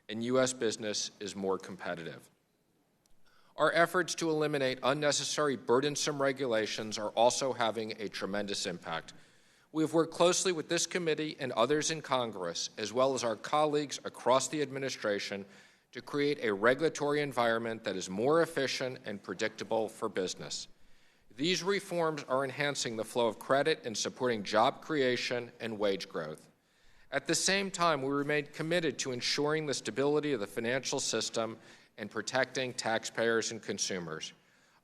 and U.S. business is more competitive. Our efforts to eliminate unnecessary burdensome regulations are also having a tremendous impact. We have worked closely with this committee and others in Congress, as well as our colleagues across the administration, to create a regulatory environment that is more efficient and predictable for business. These reforms are enhancing the flow of credit and supporting job creation and wage growth. At the same time, we remain committed to ensuring the stability of the financial system and protecting taxpayers and consumers.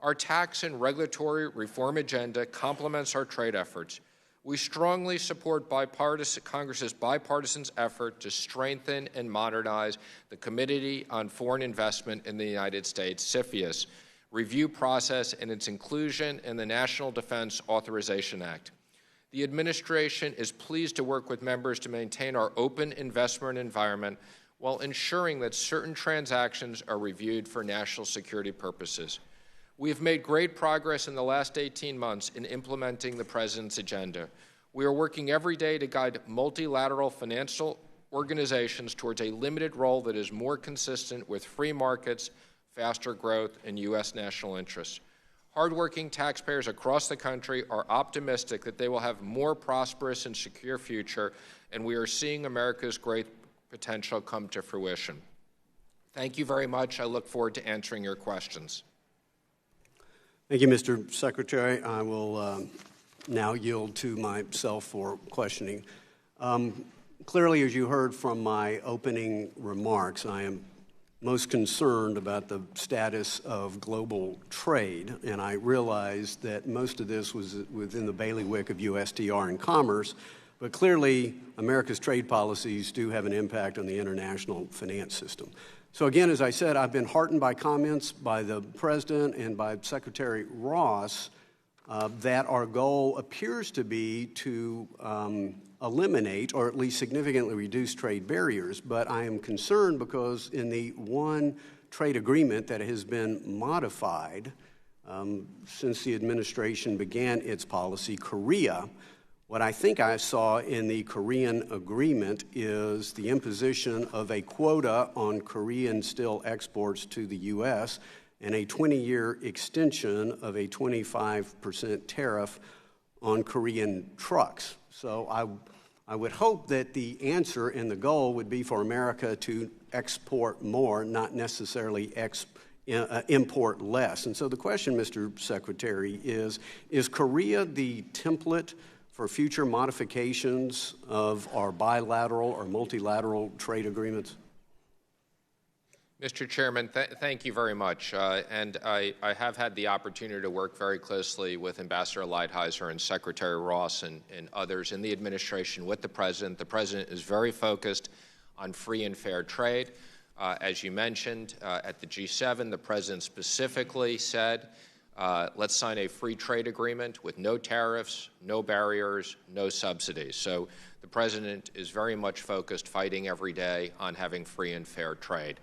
Our tax and regulatory reform agenda complements our trade efforts. We strongly support Congress's bipartisan effort to strengthen and modernize the Committee on Foreign Investment in the United States, CFIUS, review process and its inclusion in the National Defense Authorization Act. The administration is pleased to work with members to maintain our open investment environment while ensuring that certain transactions are reviewed for national security purposes. We have made great progress in the last 18 months in implementing the President's agenda. We are working every day to guide multilateral financial organizations towards a limited role that is more consistent with free markets, faster growth, and U.S. national interests. Hardworking taxpayers across the country are optimistic that they will have a more prosperous and secure future, and we are seeing America's great potential come to fruition. Thank you very much. I look forward to answering your questions. Thank you, Mr. Secretary. I will now yield to myself for questioning. Clearly, as you heard from my opening remarks, I am most concerned about the status of global trade, and I realize that most of this was within the bailiwick of USTR and Commerce, but clearly America's trade policies do have an impact on the international finance system. So again, as I said, I've been heartened by comments by the President and by Secretary Ross that our goal appears to be to eliminate or at least significantly reduce trade barriers. But I am concerned because in the one trade agreement that has been modified since the administration began its policy, Korea, what I think I saw in the Korean agreement is the imposition of a quota on Korean steel exports to the U.S. and a 20-year extension of a 25% tariff on Korean trucks. So I would hope that the answer and the goal would be for America to export more, not necessarily import less. And so the question, Mr. Secretary, is Korea the template for future modifications of our bilateral or multilateral trade agreements? Mr. Chairman, thank you very much. And I have had the opportunity to work very closely with Ambassador Lighthizer and Secretary Ross and others in the administration with the President. The President is very focused on free and fair trade. As you mentioned, at the G7, the President specifically said, let's sign a free trade agreement with no tariffs, no barriers, no subsidies. So the President is very much focused, fighting every day on having free and fair trade.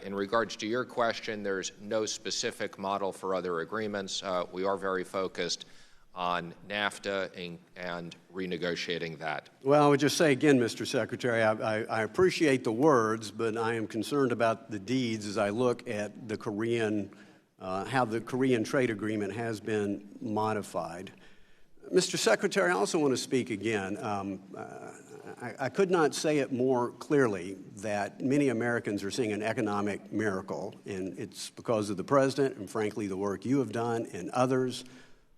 In regards to your question, there's no specific model for other agreements. We are very focused on NAFTA and renegotiating that. Well, I would just say again, Mr. Secretary, I appreciate the words, but I am concerned about the deeds as I look at the Korean, how the Korean trade agreement has been modified. Mr. Secretary, I also want to speak again. I could not say it more clearly that many Americans are seeing an economic miracle, and it's because of the President and, frankly, the work you have done and others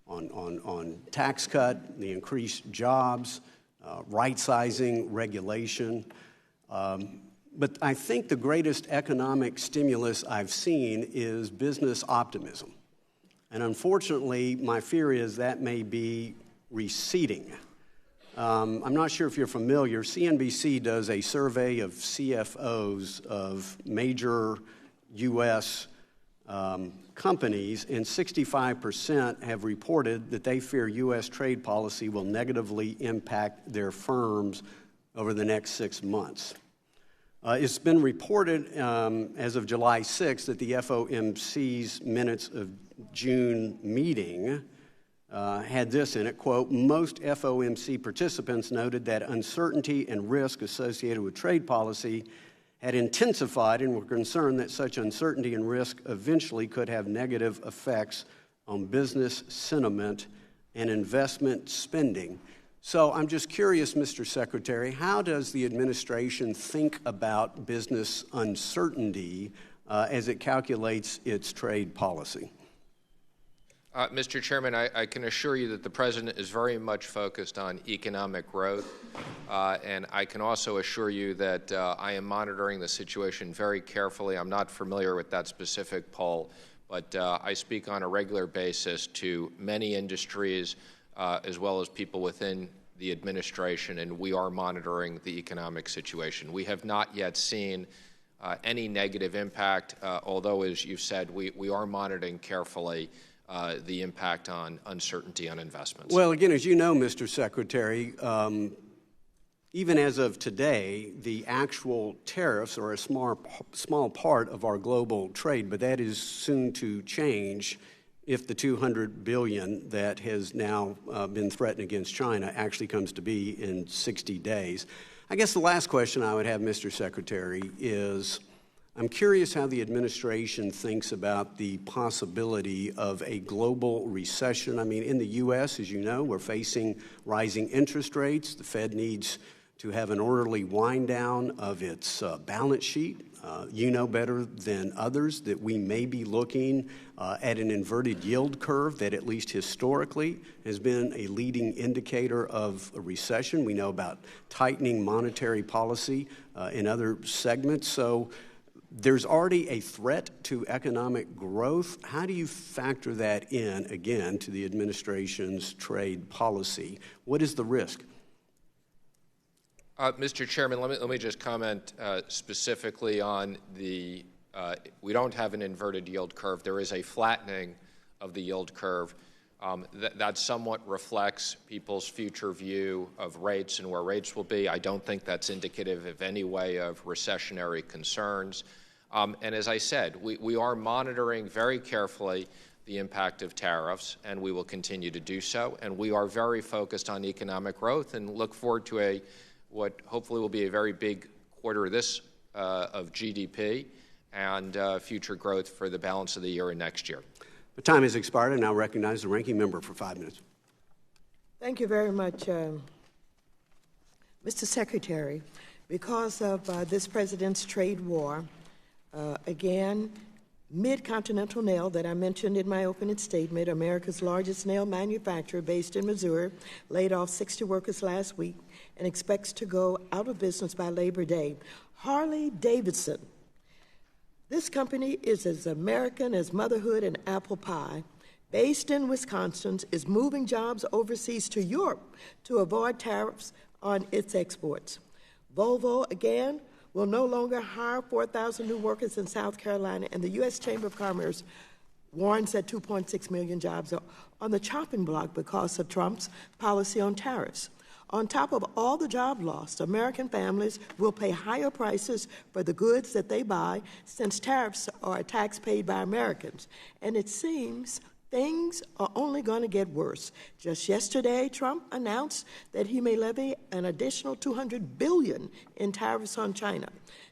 on tax cut, the increased jobs, right-sizing regulation. But I think the greatest economic stimulus I've seen is business optimism. And unfortunately, my fear is that may be receding. I'm not sure if you're familiar. CNBC does a survey of CFOs of major U.S. Companies, and 65% have reported that they fear U.S. trade policy will negatively impact their firms over the next 6 months. It's been reported as of July 6th that the FOMC's minutes of June meeting had this in it, quote, most FOMC participants noted that uncertainty and risk associated with trade policy had intensified and were concerned that such uncertainty and risk eventually could have negative effects on business sentiment and investment spending. So I'm just curious, Mr. Secretary, how does the administration think about business uncertainty as it calculates its trade policy? Mr. Chairman, I can assure you that the President is very much focused on economic growth, and I can also assure you that I am monitoring the situation very carefully. I'm not familiar with that specific poll, but I speak on a regular basis to many industries as well as people within the administration, and we are monitoring the economic situation. We have not yet seen any negative impact, although, as you said, we are monitoring carefully the impact on uncertainty on investments. Well, again, as you know, Mr. Secretary, even as of today, the actual tariffs are a small part of our global trade, but that is soon to change if the $200 billion that has now been threatened against China actually comes to be in 60 days. I guess the last question I would have, Mr. Secretary, is I'm curious how the administration thinks about the possibility of a global recession. I mean, in the U.S., as you know, we're facing rising interest rates. The Fed needs to have an orderly wind down of its balance sheet. You know better than others that we may be looking at an inverted yield curve that, at least historically, has been a leading indicator of a recession. We know about tightening monetary policy in other segments. So there's already a threat to economic growth. How do you factor that in, again, to the administration's trade policy? What is the risk? Mr. Chairman, let me just comment specifically on the, we don't have an inverted yield curve. There is a flattening of the yield curve. That somewhat reflects people's future view of rates and where rates will be. I don't think that's indicative of any way of recessionary concerns. And as I said, we are monitoring very carefully the impact of tariffs, and we will continue to do so. And we are very focused on economic growth and look forward to what hopefully will be a very big quarter of GDP and future growth for the balance of the year and next year. The time has expired. I now recognize the ranking member for 5 minutes. Thank you very much, Mr. Secretary. Because of this president's trade war, again, Mid-Continental Nail that I mentioned in my opening statement, America's largest nail manufacturer based in Missouri, laid off 60 workers last week and expects to go out of business by Labor Day. Harley-Davidson, this company is as American as motherhood and apple pie. Based in Wisconsin, is moving jobs overseas to Europe to avoid tariffs on its exports. Volvo, again, will no longer hire 4,000 new workers in South Carolina, and the U.S. Chamber of Commerce warns that 2.6 million jobs are on the chopping block because of Trump's policy on tariffs. On top of all the job loss, American families will pay higher prices for the goods that they buy since tariffs are a tax paid by Americans. And it seems things are only going to get worse. Just yesterday, Trump announced that he may levy an additional $200 billion in tariffs on China.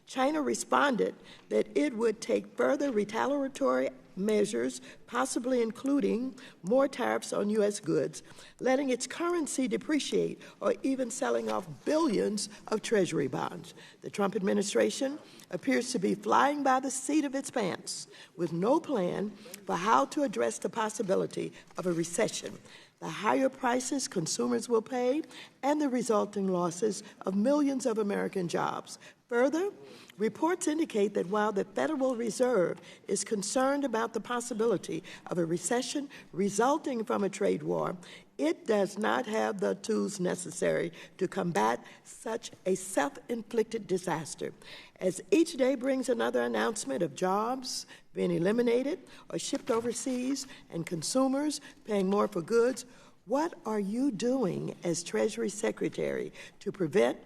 China responded that it would take further retaliatory measures, possibly including more tariffs on U.S. goods, letting its currency depreciate, or even selling off billions of Treasury bonds. The Trump administration appears to be flying by the seat of its pants with no plan for how to address the possibility of a recession, the higher prices consumers will pay, and the resulting losses of millions of American jobs. Further, reports indicate that while the Federal Reserve is concerned about the possibility of a recession resulting from a trade war, it does not have the tools necessary to combat such a self-inflicted disaster. As each day brings another announcement of jobs being eliminated or shipped overseas and consumers paying more for goods, what are you doing as Treasury Secretary to prevent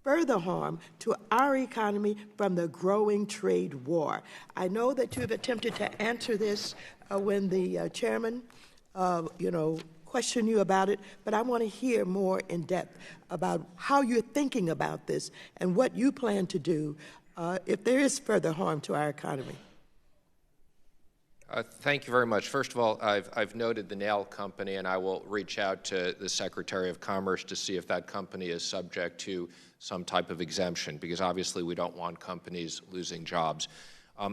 further harm to our economy from the growing trade war? I know that you have attempted to answer this when the chairman, questioned you about it, but I want to hear more in depth about how you're thinking about this and what you plan to do if there is further harm to our economy? Thank you very much. First of all, I've noted the nail company, and I will reach out to the Secretary of Commerce to see if that company is subject to some type of exemption, because obviously we don't want companies losing jobs.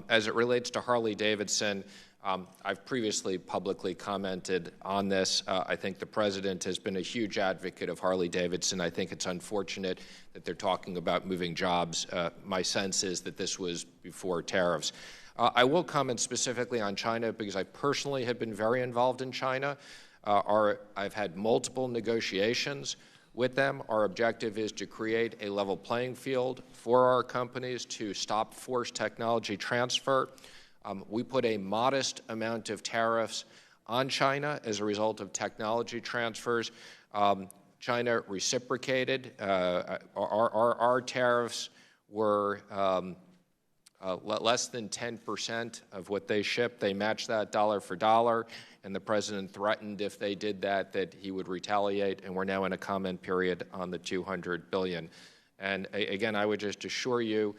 As it relates to Harley-Davidson, I've previously publicly commented on this. I think the President has been a huge advocate of Harley-Davidson. I think it's unfortunate that they're talking about moving jobs. My sense is that this was before tariffs. I will comment specifically on China because I personally have been very involved in China. I've had multiple negotiations with them. Our objective is to create a level playing field for our companies to stop forced technology transfer. We put a modest amount of tariffs on China as a result of technology transfers. China reciprocated. Our tariffs were less than 10% of what they shipped. They matched that dollar for dollar, and the President threatened if they did that he would retaliate, and we're now in a comment period on the $200 billion. And again, I would just assure you,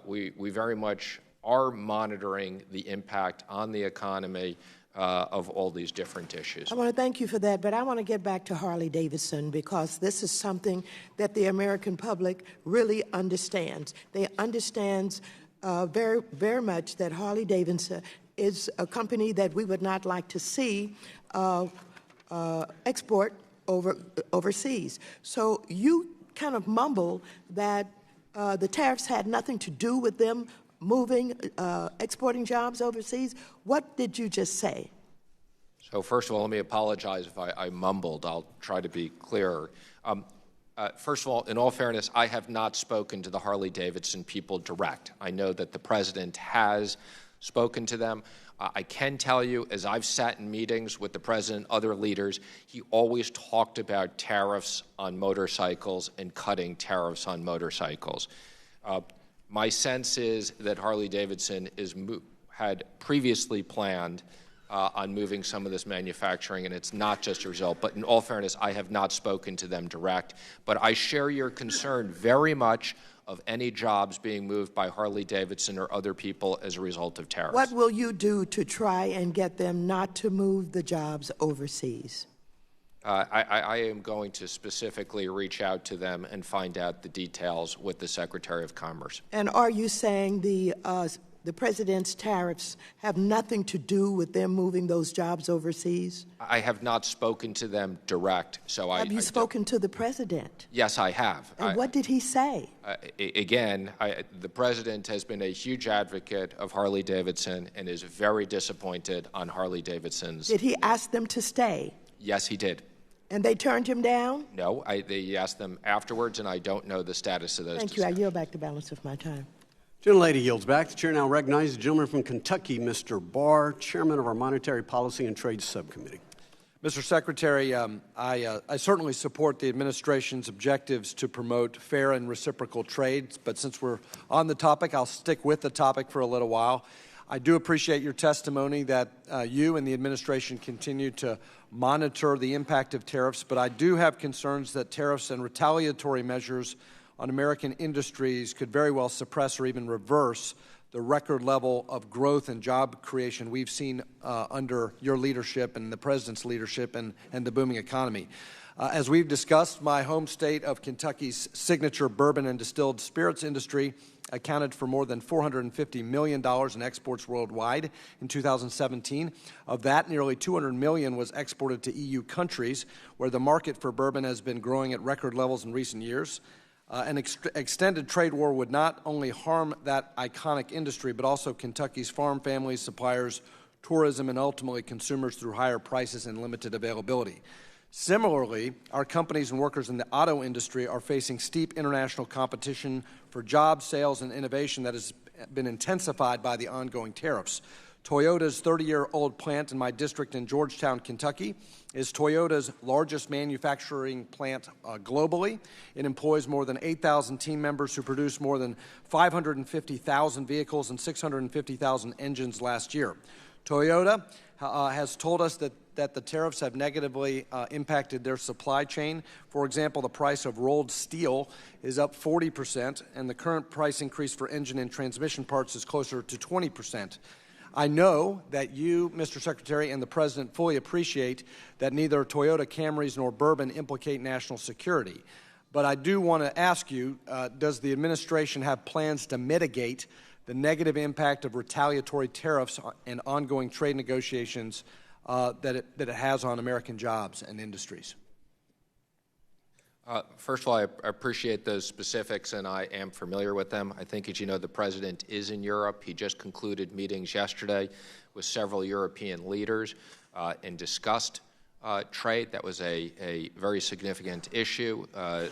we very much are monitoring the impact on the economy of all these different issues. I want to thank you for that, but I want to get back to Harley-Davidson because this is something that the American public really understands. They understand very, very much that Harley-Davidson is a company that we would not like to see export overseas. So you kind of mumble that the tariffs had nothing to do with them moving, exporting jobs overseas. What did you just say? So first of all, let me apologize if I mumbled. I'll try to be clearer. First of all, in all fairness, I have not spoken to the Harley-Davidson people direct. I know that the President has spoken to them. I can tell you, as I've sat in meetings with the President, other leaders, he always talked about tariffs on motorcycles and cutting tariffs on motorcycles. My sense is that Harley-Davidson had previously planned on moving some of this manufacturing, and it's not just a result. But in all fairness, I have not spoken to them direct. But I share your concern very much of any jobs being moved by Harley-Davidson or other people as a result of tariffs. What will you do to try and get them not to move the jobs overseas? I am going to specifically reach out to them and find out the details with the Secretary of Commerce. And are you saying the President's tariffs have nothing to do with them moving those jobs overseas? I have not spoken to them direct. So have you spoken to the President? Yes, I have. And what did he say? Again, the President has been a huge advocate of Harley-Davidson and is very disappointed on Harley-Davidson's. Did he ask them to stay? Yes, he did. And they turned him down? No, they asked them afterwards, and I don't know the status of those Thank you. I yield back the balance of my time. Gentlelady yields back. The chair now recognizes the gentleman from Kentucky, Mr. Barr, chairman of our Monetary Policy and Trade Subcommittee. Mr. Secretary, I certainly support the administration's objectives to promote fair and reciprocal trade, but since we're on the topic, I'll stick with the topic for a little while. I do appreciate your testimony that you and the administration continue to monitor the impact of tariffs, but I do have concerns that tariffs and retaliatory measures on American industries could very well suppress or even reverse the record level of growth and job creation we've seen under your leadership and the President's leadership and the booming economy. As we've discussed, my home state of Kentucky's signature bourbon and distilled spirits industry accounted for more than $450 million in exports worldwide in 2017. Of that, nearly $200 million was exported to EU countries, where the market for bourbon has been growing at record levels in recent years. An extended trade war would not only harm that iconic industry, but also Kentucky's farm families, suppliers, tourism, and ultimately consumers through higher prices and limited availability. Similarly, our companies and workers in the auto industry are facing steep international competition for jobs, sales, and innovation that has been intensified by the ongoing tariffs. Toyota's 30-year-old plant in my district in Georgetown, Kentucky, is Toyota's largest manufacturing plant globally. It employs more than 8,000 team members who produced more than 550,000 vehicles and 650,000 engines last year. Toyota has told us that the tariffs have negatively impacted their supply chain. For example, the price of rolled steel is up 40%, and the current price increase for engine and transmission parts is closer to 20%. I know that you, Mr. Secretary, and the President fully appreciate that neither Toyota Camrys nor bourbon implicate national security. But I do want to ask you, does the administration have plans to mitigate the negative impact of retaliatory tariffs and ongoing trade negotiations that it has on American jobs and industries? First of all, I appreciate those specifics, and I am familiar with them. I think, as you know, the President is in Europe. He just concluded meetings yesterday with several European leaders and discussed trade. That was a very significant issue.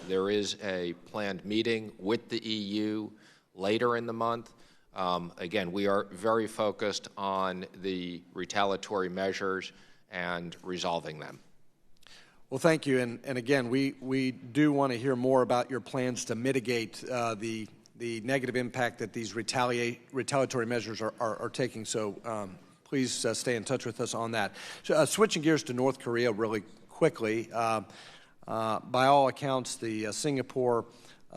There is a planned meeting with the EU later in the month. Again, we are very focused on the retaliatory measures and resolving them. Well, thank you. And again, we do want to hear more about your plans to mitigate the negative impact that these retaliatory measures are taking. So please stay in touch with us on that. Switching gears to North Korea really quickly. By all accounts, the Singapore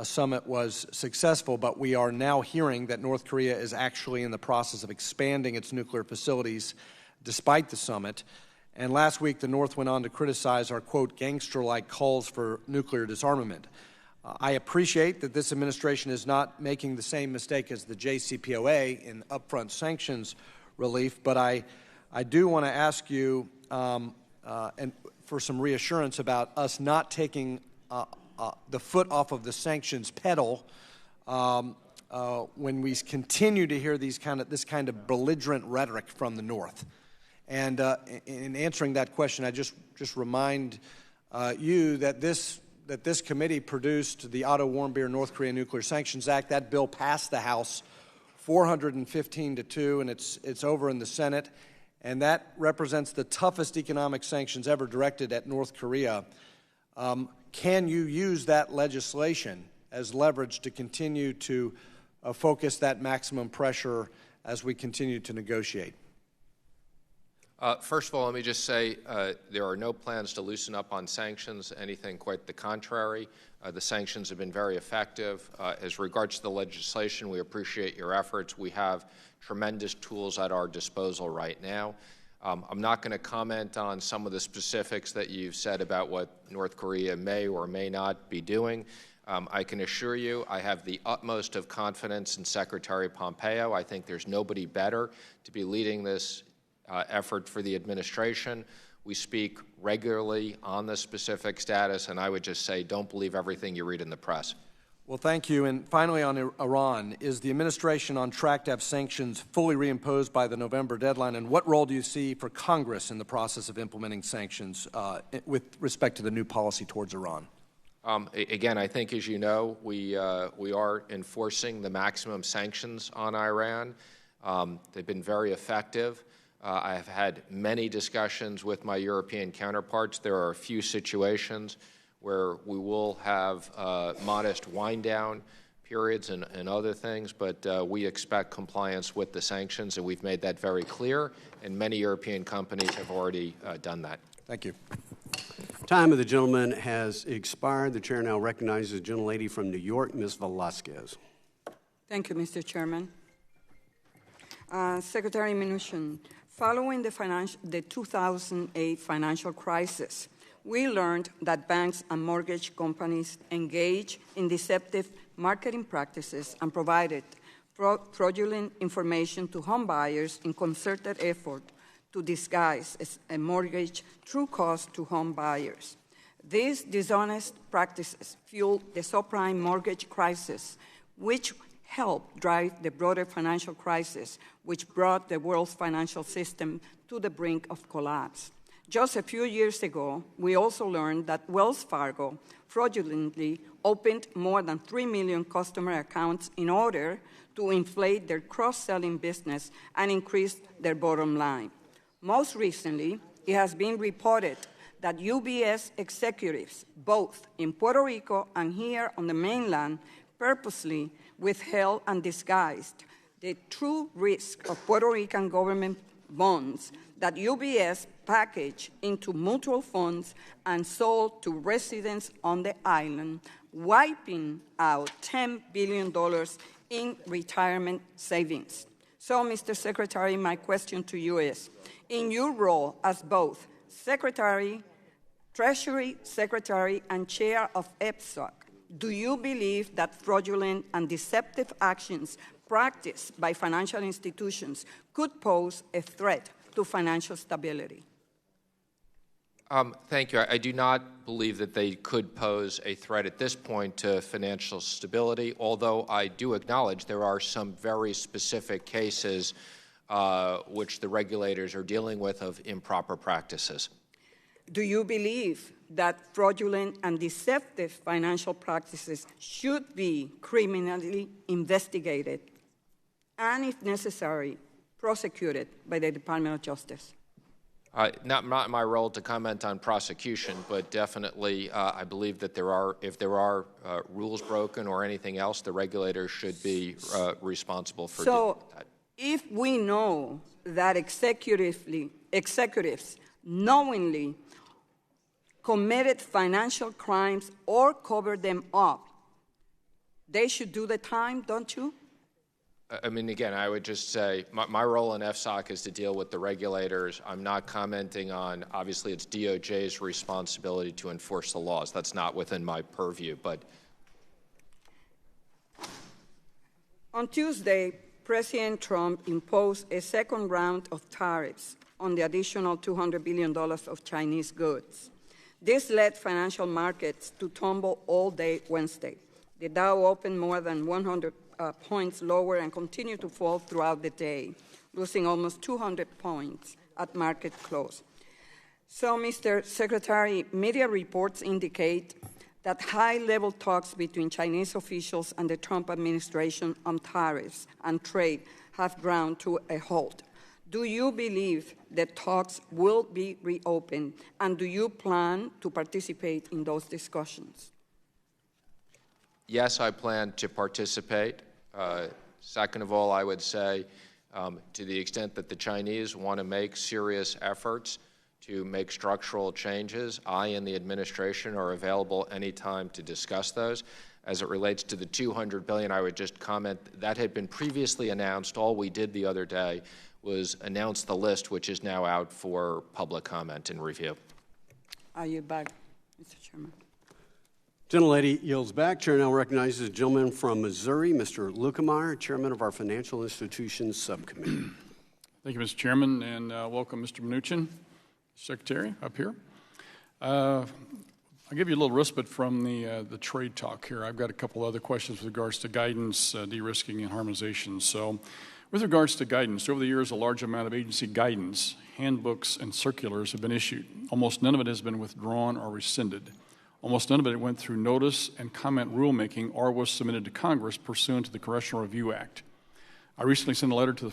summit was successful, but we are now hearing that North Korea is actually in the process of expanding its nuclear facilities despite the summit. And last week, the North went on to criticize our, quote, gangster-like calls for nuclear disarmament. I appreciate that this administration is not making the same mistake as the JCPOA in upfront sanctions relief, but I do want to ask you and for some reassurance about us not taking the foot off of the sanctions pedal when we continue to hear this kind of belligerent rhetoric from the North. And in answering that question, I just remind you that this committee produced the Otto Warmbier North Korea Nuclear Sanctions Act. That bill passed the House 415-2, and it's over in the Senate. And that represents the toughest economic sanctions ever directed at North Korea. Can you use that legislation as leverage to continue to focus that maximum pressure as we continue to negotiate? First of all, let me just say there are no plans to loosen up on sanctions, anything quite the contrary. The sanctions have been very effective. As regards to the legislation, we appreciate your efforts. We have tremendous tools at our disposal right now. I'm not going to comment on some of the specifics that you've said about what North Korea may or may not be doing. I can assure you I have the utmost of confidence in Secretary Pompeo. I think there's nobody better to be leading this effort for the administration. We speak regularly on the specific status, and I would just say don't believe everything you read in the press. Well, thank you. And finally, on Iran, is the administration on track to have sanctions fully reimposed by the November deadline, and what role do you see for Congress in the process of implementing sanctions with respect to the new policy towards Iran? Again, I think, as you know, we are enforcing the maximum sanctions on Iran. They've been very effective. I have had many discussions with my European counterparts. There are a few situations where we will have modest wind-down periods and other things, but we expect compliance with the sanctions, and we've made that very clear, and many European companies have already done that. Thank you. Time of the gentleman has expired. The chair now recognizes the gentlelady from New York, Ms. Velasquez. Thank you, Mr. Chairman. Secretary Mnuchin, following the 2008 financial crisis, we learned that banks and mortgage companies engage in deceptive marketing practices and provided fraudulent information to home buyers in concerted effort to disguise a mortgage true cost to home buyers. These dishonest practices fueled the subprime mortgage crisis, which helped drive the broader financial crisis, which brought the world's financial system to the brink of collapse. Just a few years ago, we also learned that Wells Fargo fraudulently opened more than 3 million customer accounts in order to inflate their cross-selling business and increase their bottom line. Most recently, it has been reported that UBS executives, both in Puerto Rico and here on the mainland, purposely withheld and disguised the true risk of Puerto Rican government bonds that UBS packaged into mutual funds and sold to residents on the island, wiping out $10 billion in retirement savings. So, Mr. Secretary, my question to you is, in your role as both Secretary, Treasury Secretary, and Chair of FSOC, do you believe that fraudulent and deceptive actions practiced by financial institutions could pose a threat to financial stability? Thank you. I do not believe that they could pose a threat at this point to financial stability, although I do acknowledge there are some very specific cases which the regulators are dealing with of improper practices. Do you believe that fraudulent and deceptive financial practices should be criminally investigated and, if necessary, prosecuted by the Department of Justice? Not my role to comment on prosecution, but definitely I believe that if there are rules broken or anything else, the regulators should be responsible for doing that. If we know that executives knowingly committed financial crimes or covered them up, they should do the time, don't you? I mean, again, I would just say my role in FSOC is to deal with the regulators. I'm not commenting on, obviously, it's DOJ's responsibility to enforce the laws. That's not within my purview. But on Tuesday, President Trump imposed a second round of tariffs on the additional $200 billion of Chinese goods. This led financial markets to tumble all day Wednesday. The Dow opened more than 100 points lower and continued to fall throughout the day, losing almost 200 points at market close. So, Mr. Secretary, media reports indicate that high-level talks between Chinese officials and the Trump administration on tariffs and trade have ground to a halt. Do you believe that talks will be reopened, and do you plan to participate in those discussions? Yes, I plan to participate. Second of all, I would say to the extent that the Chinese want to make serious efforts to make structural changes, I and the administration are available anytime to discuss those. As it relates to the $200 billion, I would just comment that had been previously announced. All we did the other day was announce the list, which is now out for public comment and review. Are you back, Mr. Chairman? Gentlelady yields back. Chair now recognizes the gentleman from Missouri, Mr. Lukemeyer, Chairman of our Financial Institutions Subcommittee. Thank you, Mr. Chairman, and welcome, Mr. Mnuchin, Secretary, up here. I'll give you a little respite from the trade talk here. I've got a couple other questions with regards to guidance, de-risking, and harmonization. So, with regards to guidance, over the years, a large amount of agency guidance, handbooks, and circulars have been issued. Almost none of it has been withdrawn or rescinded. Almost none of it went through notice and comment rulemaking or was submitted to Congress pursuant to the Congressional Review Act. I recently sent a letter to the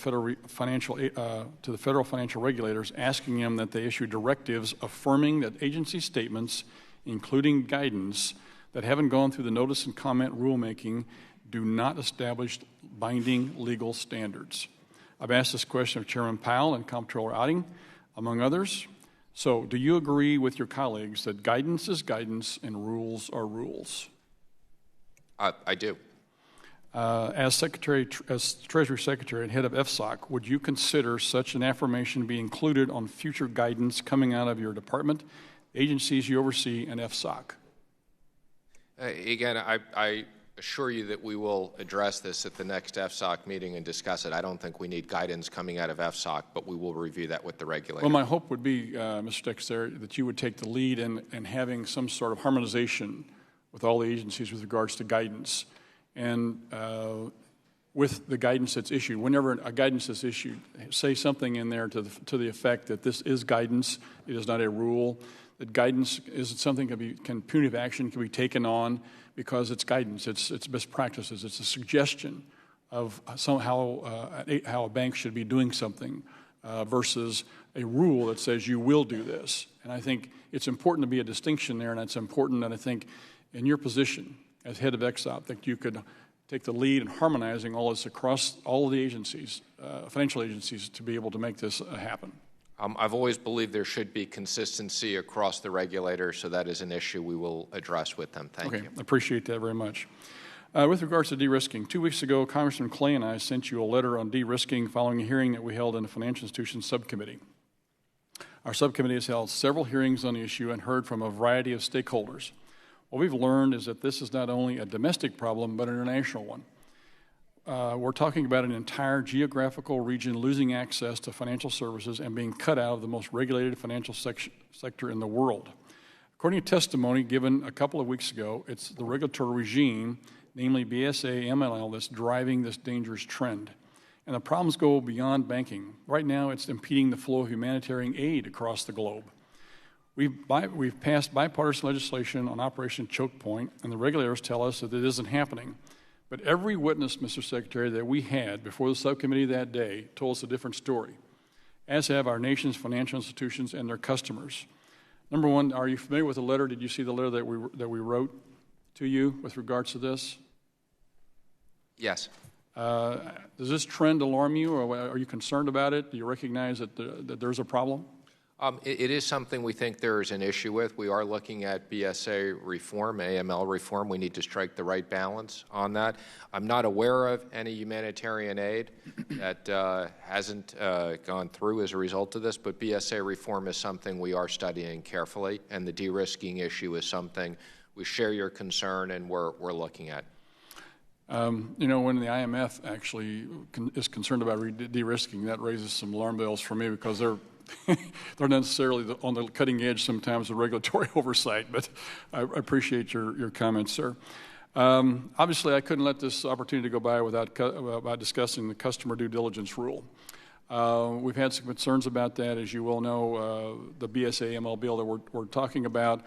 federal financial regulators asking them that they issue directives affirming that agency statements, including guidance, that haven't gone through the notice and comment rulemaking do not establish binding legal standards. I've asked this question of Chairman Powell and Comptroller Otting, among others. So, do you agree with your colleagues that guidance is guidance and rules are rules? I do. As Treasury Secretary and head of FSOC, would you consider such an affirmation be included on future guidance coming out of your department, agencies you oversee, and FSOC? Again, I assure you that we will address this at the next FSOC meeting and discuss it. I don't think we need guidance coming out of FSOC, but we will review that with the regulator. Well, my hope would be, Mr. Secretary, that you would take the lead in having some sort of harmonization with all the agencies with regards to guidance. And with the guidance that's issued, whenever a guidance is issued, say something in there to the effect that this is guidance, it is not a rule, that guidance is something punitive action can be taken on because it's guidance, it's best practices, it's a suggestion of how a bank should be doing something versus a rule that says you will do this. And I think it's important to be a distinction there, and it's important that I think in your position as head of EXOP that you could take the lead in harmonizing all this across all of the agencies, financial agencies, to be able to make this happen? I've always believed there should be consistency across the regulators, so that is an issue we will address with them. Thank you. I appreciate that very much. With regards to de-risking, 2 weeks ago, Congressman Clay and I sent you a letter on de-risking following a hearing that we held in the Financial Institutions Subcommittee. Our subcommittee has held several hearings on the issue and heard from a variety of stakeholders. What we've learned is that this is not only a domestic problem, but an international one. We're talking about an entire geographical region losing access to financial services and being cut out of the most regulated financial sector in the world. According to testimony given a couple of weeks ago, it's the regulatory regime, namely BSA, MLL, that's driving this dangerous trend. And the problems go beyond banking. Right now, it's impeding the flow of humanitarian aid across the globe. We've passed bipartisan legislation on Operation Choke Point, and the regulators tell us that it isn't happening. But every witness, Mr. Secretary, that we had before the subcommittee that day told us a different story, as have our nation's financial institutions and their customers. Number one, are you familiar with the letter? Did you see the letter that we wrote to you with regards to this? Yes. Does this trend alarm you, or are you concerned about it? Do you recognize that there's a problem? It is something we think there is an issue with. We are looking at BSA reform, AML reform. We need to strike the right balance on that. I'm not aware of any humanitarian aid that hasn't gone through as a result of this, but BSA reform is something we are studying carefully, and the de-risking issue is something we share your concern and we're looking at. You know, when the IMF actually is concerned about de-risking, that raises some alarm bells for me, because they're not necessarily on the cutting edge sometimes of regulatory oversight, but I appreciate your comments, sir. Obviously, I couldn't let this opportunity go by without discussing the customer due diligence rule. We've had some concerns about that. As you well know, the BSA ML bill that we're talking about,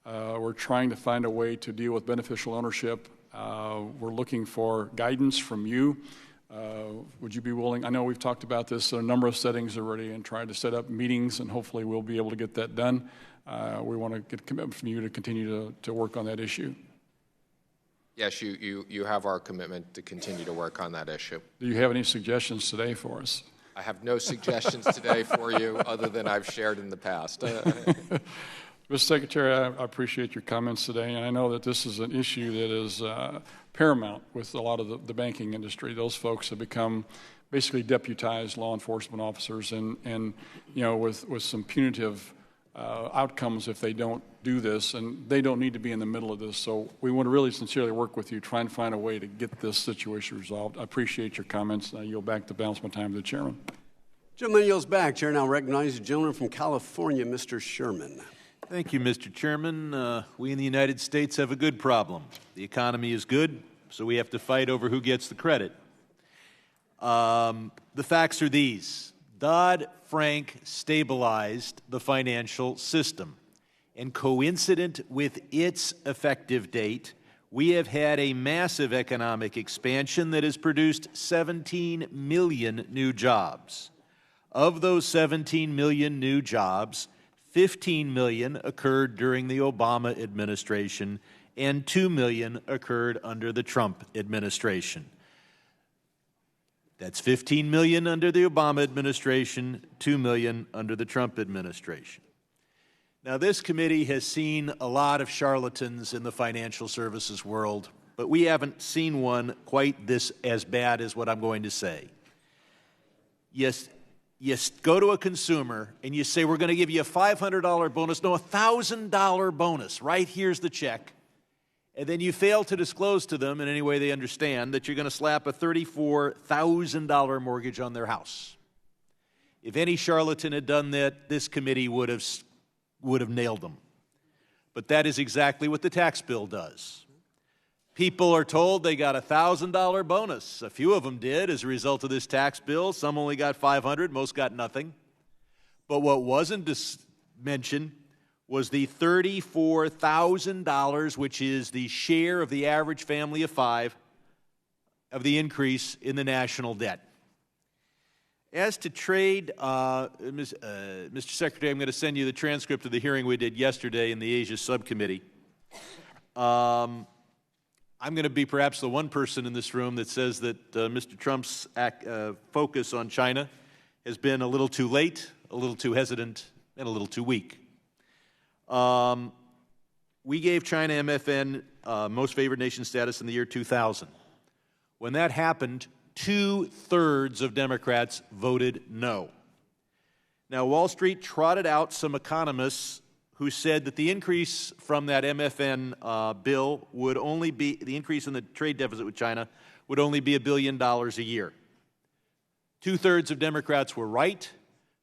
we're trying to find a way to deal with beneficial ownership. We're looking for guidance from you. Would you be willing? I know we've talked about this in a number of settings already and tried to set up meetings, and hopefully we'll be able to get that done. We want to get commitment from you to continue to work on that issue. Yes, you have our commitment to continue to work on that issue. Do you have any suggestions today for us? I have no suggestions today for you other than I've shared in the past. Mr. Secretary, I appreciate your comments today, and I know that this is an issue that is paramount with a lot of the banking industry. Those folks have become basically deputized law enforcement officers, and you know, with some punitive outcomes if they don't do this, and they don't need to be in the middle of this. So we want to really sincerely work with you, try and find a way to get this situation resolved. I appreciate your comments. I yield back the balance of my time to the chairman. Gentleman yields back. Chair now recognizes the gentleman from California, Mr. Sherman. Thank you, Mr. Chairman. We in the United States have a good problem. The economy is good, so we have to fight over who gets the credit. The facts are these. Dodd-Frank stabilized the financial system, and coincident with its effective date, we have had a massive economic expansion that has produced 17 million new jobs. Of those 17 million new jobs, 15 million occurred during the Obama administration, and 2 million occurred under the Trump administration. That's 15 million under the Obama administration, 2 million under the Trump administration. Now, this committee has seen a lot of charlatans in the financial services world, but we haven't seen one quite this as bad as what I'm going to say. Yes. You go to a consumer and you say, we're going to give you a $500 bonus, no, a $1,000 bonus. Right here's the check. And then you fail to disclose to them in any way they understand that you're going to slap a $34,000 mortgage on their house. If any charlatan had done that, this committee would have nailed them. But that is exactly what the tax bill does. People are told they got a $1,000 bonus. A few of them did as a result of this tax bill. Some only got $500, most got nothing. But what wasn't mentioned was the $34,000, which is the share of the average family of five of the increase in the national debt. As to trade, Mr. Secretary, I'm going to send you the transcript of the hearing we did yesterday in the Asia Subcommittee. I'm going to be perhaps the one person in this room that says that Mr. Trump's focus on China has been a little too late, a little too hesitant, and a little too weak. We gave China MFN most favored nation status in the year 2000. When that happened, 2/3 of Democrats voted no. Now, Wall Street trotted out some economists who said that the increase from that MFN bill would only be, the increase in the trade deficit with China would only be $1 billion a year. 2/3 of Democrats were right.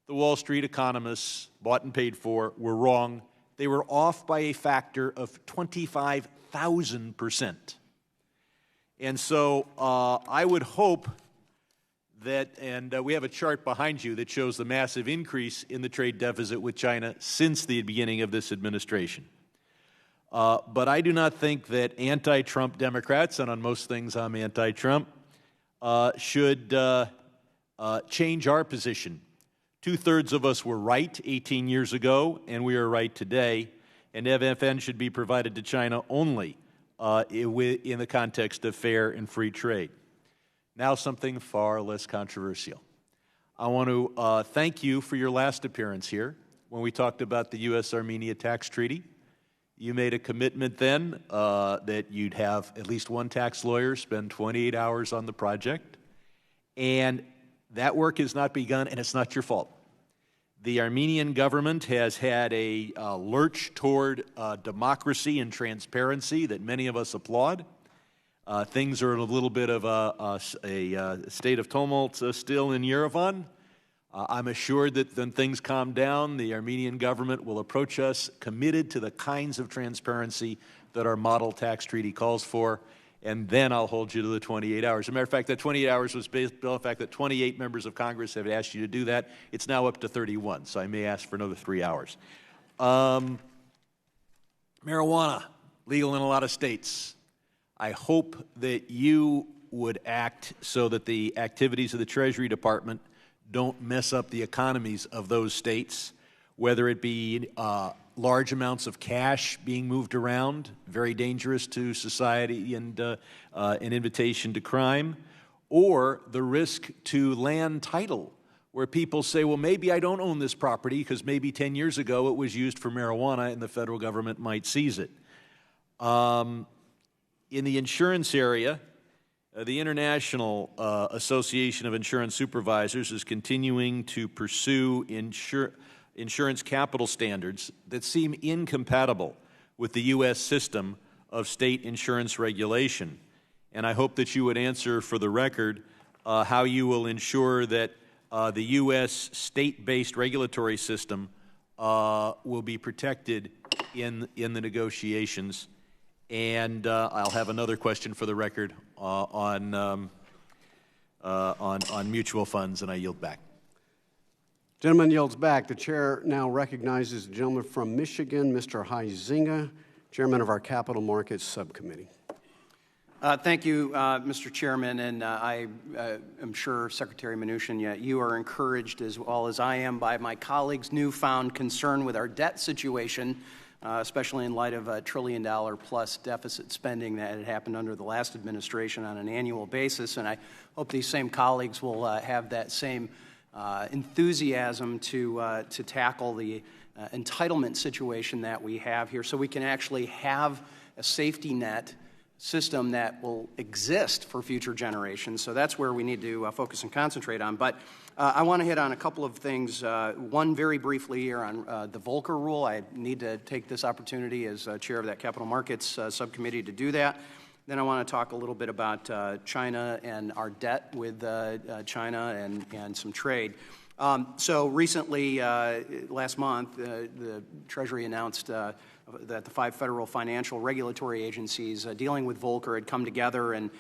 The Wall Street economists, bought and paid for, were wrong. They were off by a factor of 25,000%. And so I would hope that, and we have a chart behind you that shows the massive increase in the trade deficit with China since the beginning of this administration. But I do not think that anti-Trump Democrats, and on most things I'm anti-Trump, should change our position. 2/3 of us were right 18 years ago, and we are right today, and MFN should be provided to China only in the context of fair and free trade. Now something far less controversial. I want to thank you for your last appearance here when we talked about the U.S.-Armenia tax treaty. You made a commitment then that you'd have at least one tax lawyer spend 28 hours on the project, and that work has not begun, and it's not your fault. The Armenian government has had a lurch toward democracy and transparency that many of us applaud. Things are in a little bit of a state of tumult still in Yerevan. I'm assured that when things calm down, the Armenian government will approach us committed to the kinds of transparency that our model tax treaty calls for, and then I'll hold you to the 28 hours. As a matter of fact, that 28 hours was based on the fact that 28 members of Congress have asked you to do that. It's now up to 31, so I may ask for another 3 hours. Marijuana, legal in a lot of states. I hope that you would act so that the activities of the Treasury Department don't mess up the economies of those states, whether it be large amounts of cash being moved around, very dangerous to society and an invitation to crime, or the risk to land title, where people say, well, maybe I don't own this property because maybe 10 years ago it was used for marijuana and the federal government might seize it. In the insurance area, the International Association of Insurance Supervisors is continuing to pursue insurance capital standards that seem incompatible with the U.S. system of state insurance regulation. And I hope that you would answer for the record how you will ensure that the U.S. state-based regulatory system will be protected in the negotiations. And I'll have another question for the record on mutual funds, and I yield back. Gentleman yields back. The chair now recognizes the gentleman from Michigan, Mr. Huizinga, chairman of our Capital Markets Subcommittee. Thank you, Mr. Chairman, and I am sure, Secretary Mnuchin, you are encouraged as well as I am by my colleagues' newfound concern with our debt situation, especially in light of a $1 trillion-plus deficit spending that had happened under the last administration on an annual basis. And I hope these same colleagues will have that same enthusiasm to tackle the entitlement situation that we have here, so we can actually have a safety net system that will exist for future generations. So that's where we need to focus and concentrate on. But I want to hit on a couple of things. One very briefly here on the Volcker rule. I need to take this opportunity as chair of that Capital Markets Subcommittee to do that. Then I want to talk a little bit about China and our debt with China and some trade. So recently, last month, the Treasury announced that the 5 federal financial regulatory agencies dealing with Volcker had come together and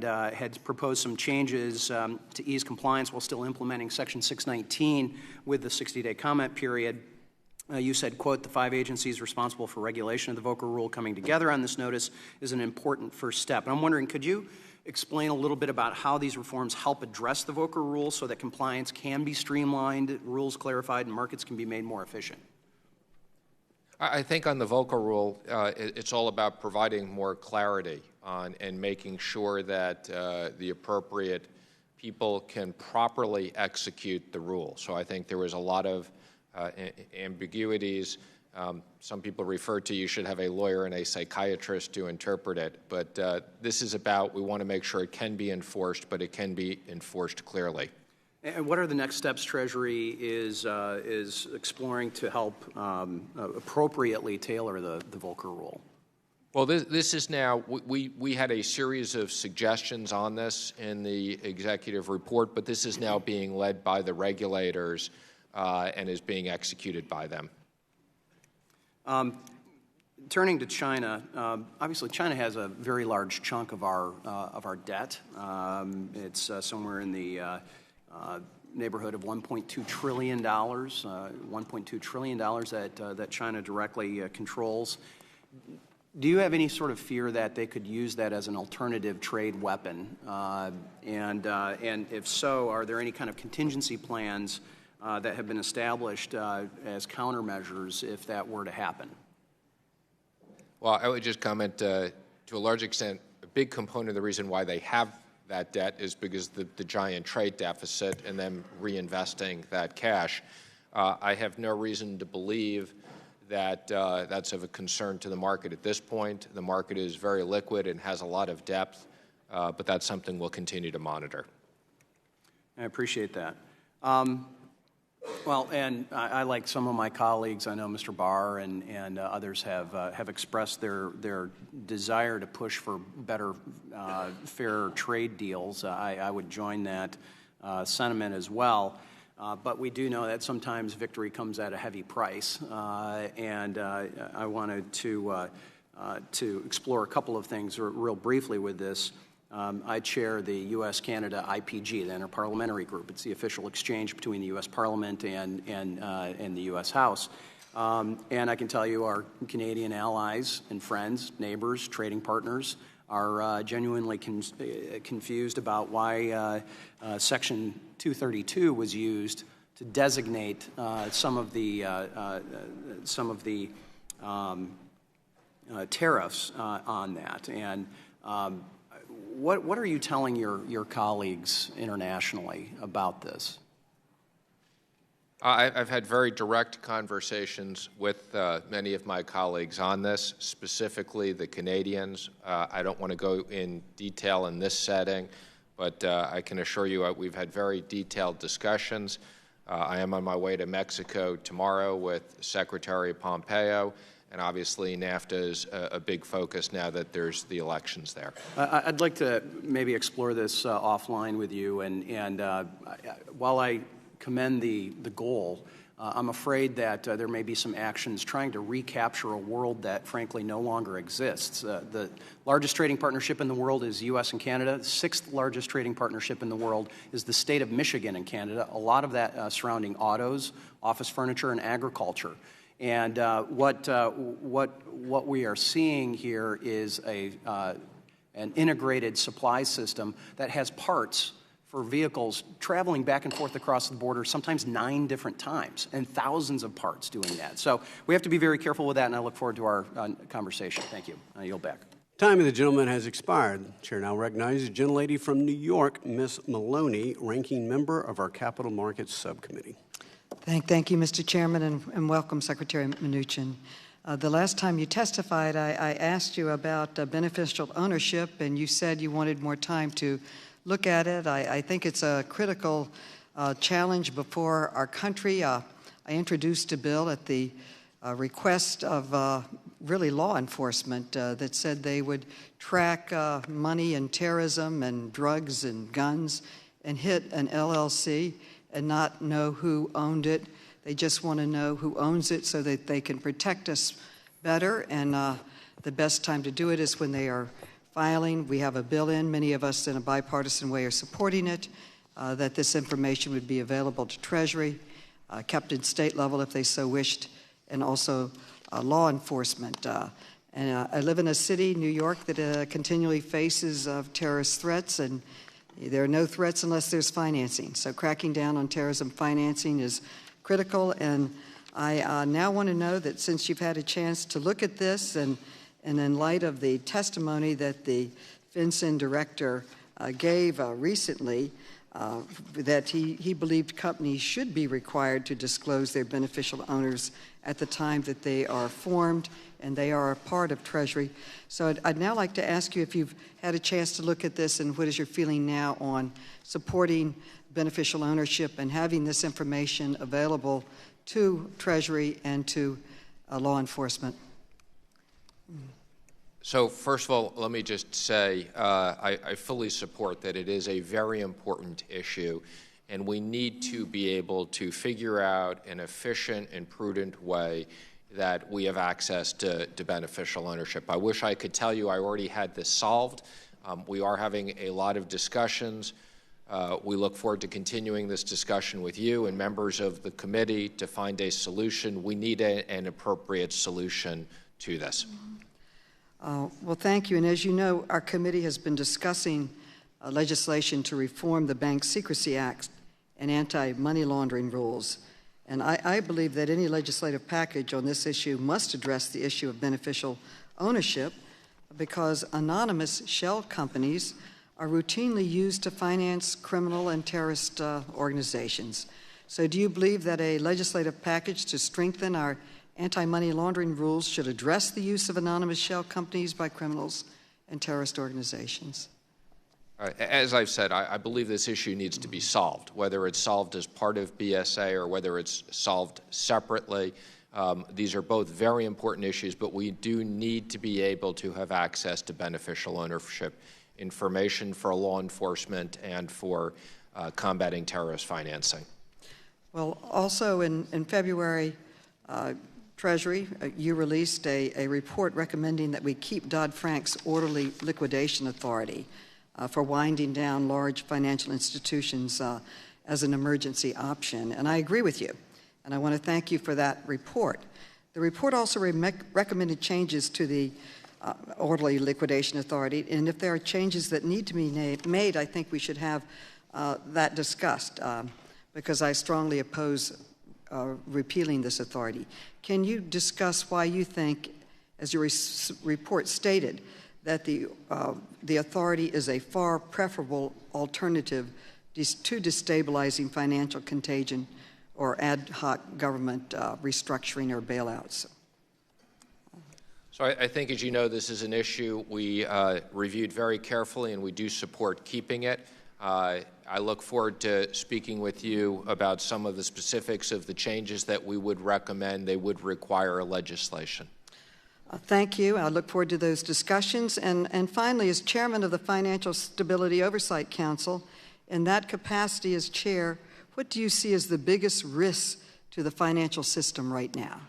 had proposed some changes to ease compliance while still implementing Section 619 with the 60-day comment period. You said, quote, the 5 agencies responsible for regulation of the Volcker rule coming together on this notice is an important first step. And I'm wondering, could you explain a little bit about how these reforms help address the Volcker rule so that compliance can be streamlined, rules clarified, and markets can be made more efficient? I think on the Volcker rule, it's all about providing more clarity. and making sure that the appropriate people can properly execute the rule. So I think there was a lot of ambiguities. Some people refer to you should have a lawyer and a psychiatrist to interpret it, but this is about, we want to make sure it can be enforced, but it can be enforced clearly. And what are the next steps Treasury is exploring to help appropriately tailor the Volcker rule? Well, this is now, we had a series of suggestions on this in the executive report, but this is now being led by the regulators and is being executed by them. Turning to China, obviously China has a very large chunk of our debt. It's somewhere in the neighborhood of $1.2 trillion, $1.2 trillion that China directly controls. Do you have any sort of fear that they could use that as an alternative trade weapon? And if so, are there any kind of contingency plans that have been established as countermeasures if that were to happen? Well, I would just comment to a large extent, a big component of the reason why they have that debt is because the giant trade deficit and them reinvesting that cash. I have no reason to believe that that's of a concern to the market at this point. The market is very liquid and has a lot of depth, but that's something we'll continue to monitor. I appreciate that. Well, and I, like some of my colleagues, I know Mr. Barr and others have expressed their desire to push for better, fair trade deals. I would join that sentiment as well. But we do know that sometimes victory comes at a heavy price, and I wanted to explore a couple of things real briefly with this. I chair the U.S.-Canada IPG, the Interparliamentary Group. It's the official exchange between the U.S. Parliament and the U.S. House. And I can tell you our Canadian allies and friends, neighbors, trading partners are genuinely confused about why Section 232 was used to designate some of the tariffs on that. And what are you telling your colleagues internationally about this? I've had very direct conversations with many of my colleagues on this, specifically the Canadians. I don't want to go in detail in this setting, but I can assure you we've had very detailed discussions. I am on my way to Mexico tomorrow with Secretary Pompeo, and obviously NAFTA is a big focus now that there's the elections there. I'd like to maybe explore this offline with you, and while I commend the goal, I'm afraid that there may be some actions trying to recapture a world that frankly no longer exists. The largest trading partnership in the world is U.S. and Canada. The sixth largest trading partnership in the world is the state of Michigan and Canada, a lot of that surrounding autos, office furniture, and agriculture. And what we are seeing here is an integrated supply system that has parts for vehicles traveling back and forth across the border, sometimes 9 different times, and thousands of parts doing that. So we have to be very careful with that, and I look forward to our conversation. Thank you. I yield back. Time of the gentleman has expired. The chair now recognizes the gentlelady from New York, Ms. Maloney, ranking member of our Capital Markets Subcommittee. Thank you, Mr. Chairman, and welcome, Secretary Mnuchin. The last time you testified, I asked you about beneficial ownership, and you said you wanted more time to look at it. I think it's a critical challenge before our country. I introduced a bill at the request of really law enforcement that said they would track money and terrorism and drugs and guns and hit an LLC and not know who owned it. They just want to know who owns it so that they can protect us better. And the best time to do it is when they are filing. We have a bill in. Many of us in a bipartisan way are supporting it, that this information would be available to Treasury, kept at state level if they so wished, and also law enforcement. And I live in a city, New York, that continually faces terrorist threats, and there are no threats unless there's financing. So cracking down on terrorism financing is critical, and I now want to know that since you've had a chance to look at this and And in light of the testimony that the FinCEN director gave recently, that he believed companies should be required to disclose their beneficial owners at the time that they are formed and they are a part of Treasury. So I'd now like to ask you if you've had a chance to look at this and what is your feeling now on supporting beneficial ownership and having this information available to Treasury and to law enforcement. So first of all, let me just say I fully support that it is a very important issue, and we need to be able to figure out an efficient and prudent way that we have access to beneficial ownership. I wish I could tell you I already had this solved. We are having a lot of discussions. We look forward to continuing this discussion with you and members of the committee to find a solution. We need an appropriate solution to this. Well, thank you. And as you know, our committee has been discussing legislation to reform the Bank Secrecy Act and anti-money laundering rules. And I believe that any legislative package on this issue must address the issue of beneficial ownership because anonymous shell companies are routinely used to finance criminal and terrorist organizations. So do you believe that a legislative package to strengthen our anti-money laundering rules should address the use of anonymous shell companies by criminals and terrorist organizations? As I've said, I believe this issue needs to be solved, whether it's solved as part of BSA or whether it's solved separately. These are both very important issues, but we do need to be able to have access to beneficial ownership information for law enforcement and for combating terrorist financing. Well, also in February, Treasury, you released a report recommending that we keep Dodd-Frank's orderly liquidation authority for winding down large financial institutions as an emergency option. And I agree with you, and I want to thank you for that report. The report also recommended changes to the orderly liquidation authority, and if there are changes that need to be made, I think we should have that discussed because I strongly oppose repealing this authority. Can you discuss why you think, as your report stated, that the authority is a far preferable alternative to destabilizing financial contagion or ad hoc government restructuring or bailouts? So I think, as you know, this is an issue we reviewed very carefully, and we do support keeping it. I look forward to speaking with you about some of the specifics of the changes that we would recommend. They would require legislation. Thank you. I look forward to those discussions. And finally, as chairman of the Financial Stability Oversight Council, in that capacity as chair, what do you see as the biggest risks to the financial system right now?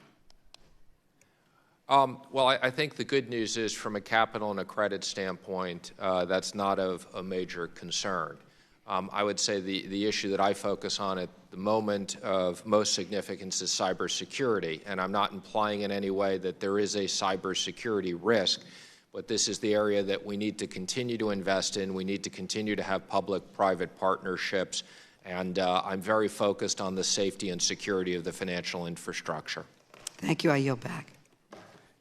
Well, I think the good news is from a capital and a credit standpoint, that's not of a major concern. I would say the issue that I focus on at the moment of most significance is cybersecurity, and I'm not implying in any way that there is a cybersecurity risk, but this is the area that we need to continue to invest in. We need to continue to have public-private partnerships, and I'm very focused on the safety and security of the financial infrastructure. Thank you. I yield back.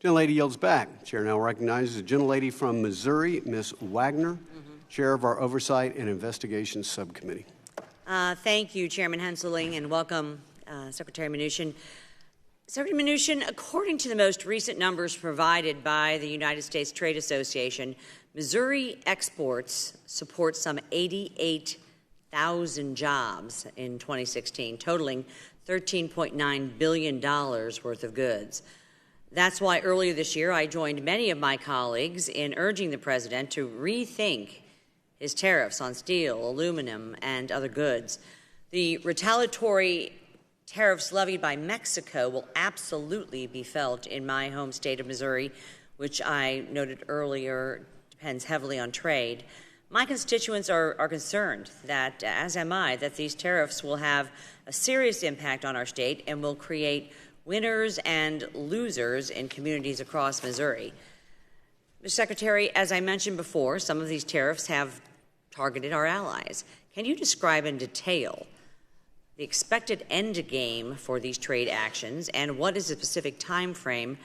Gentlelady yields back. Chair now recognizes the gentlelady from Missouri, Ms. Wagner, Chair of our Oversight and Investigations Subcommittee. Thank you, Chairman Henseling, and welcome, Secretary Mnuchin. Secretary Mnuchin, according to the most recent numbers provided by the United States Trade Association, Missouri exports support some 88,000 jobs in 2016, totaling $13.9 billion worth of goods. That's why earlier this year I joined many of my colleagues in urging the President to rethink his tariffs on steel, aluminum, and other goods. The retaliatory tariffs levied by Mexico will absolutely be felt in my home state of Missouri, which I noted earlier depends heavily on trade. My constituents are concerned that, as am I, that these tariffs will have a serious impact on our state and will create winners and losers in communities across Missouri. Mr. Secretary, as I mentioned before, some of these tariffs have targeted our allies. Can you describe in detail the expected end game for these trade actions, and what is the specific time frame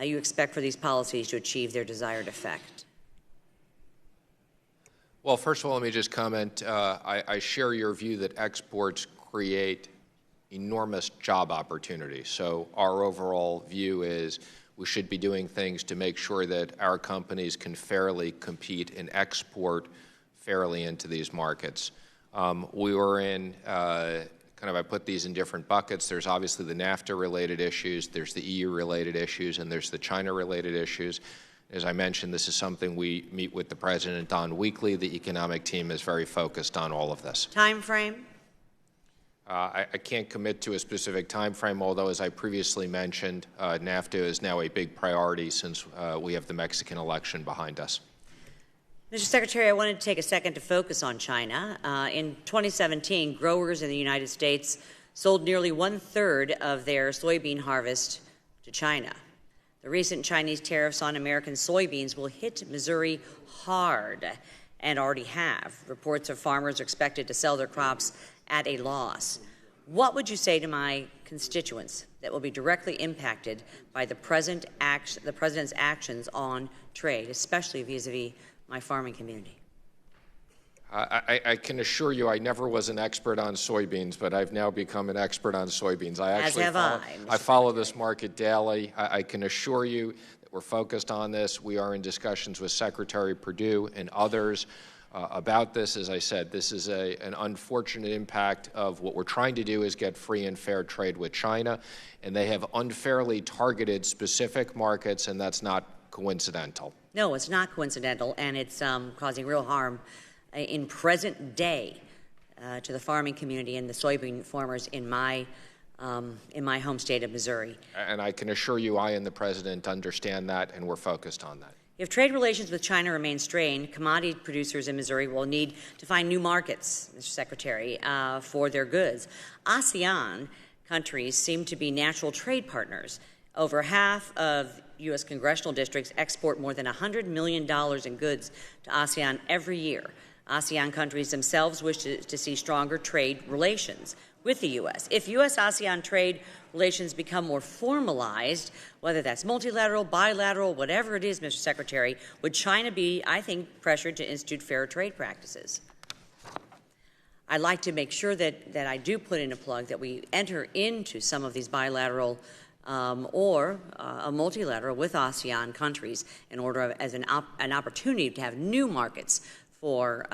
you expect for these policies to achieve their desired effect? Well, first of all, let me just comment. I share your view that exports create enormous job opportunities. So our overall view is we should be doing things to make sure that our companies can fairly compete and export fairly into these markets. We were in I put these in different buckets. There's obviously the NAFTA-related issues, there's the EU-related issues, and there's the China-related issues. As I mentioned, this is something we meet with the President on weekly. The economic team is very focused on all of this. Time frame? I can't commit to a specific time frame, although, as I previously mentioned, NAFTA is now a big priority since we have the Mexican election behind us. Mr. Secretary, I wanted to take a second to focus on China. In 2017, growers in the United States sold nearly 1/3 of their soybean harvest to China. The recent Chinese tariffs on American soybeans will hit Missouri hard and already have. Reports of farmers are expected to sell their crops at a loss. What would you say to my constituents that will be directly impacted by the President's actions on trade, especially vis-a-vis my farming community? I can assure you I never was an expert on soybeans, but I've now become an expert on soybeans. I follow this market daily. I can assure you that we're focused on this. We are in discussions with Secretary Perdue and others about this. As I said, this is an unfortunate impact of what we're trying to do is get free and fair trade with China, and they have unfairly targeted specific markets, and that's not coincidental. No, it's not coincidental, and it's causing real harm in present day to the farming community and the soybean farmers in my home state of Missouri. And I can assure you I and the President understand that, and we're focused on that. If trade relations with China remain strained, commodity producers in Missouri will need to find new markets, Mr. Secretary, for their goods. ASEAN countries seem to be natural trade partners. Over half of U.S. congressional districts export more than $100 million in goods to ASEAN every year. ASEAN countries themselves wish to see stronger trade relations with the U.S. If U.S.-ASEAN trade relations become more formalized, whether that's multilateral, bilateral, whatever it is, Mr. Secretary, would China be, I think, pressured to institute fair trade practices? I'd like to make sure that I do put in a plug that we enter into some of these bilateral or a multilateral with ASEAN countries in order as an opportunity to have new markets for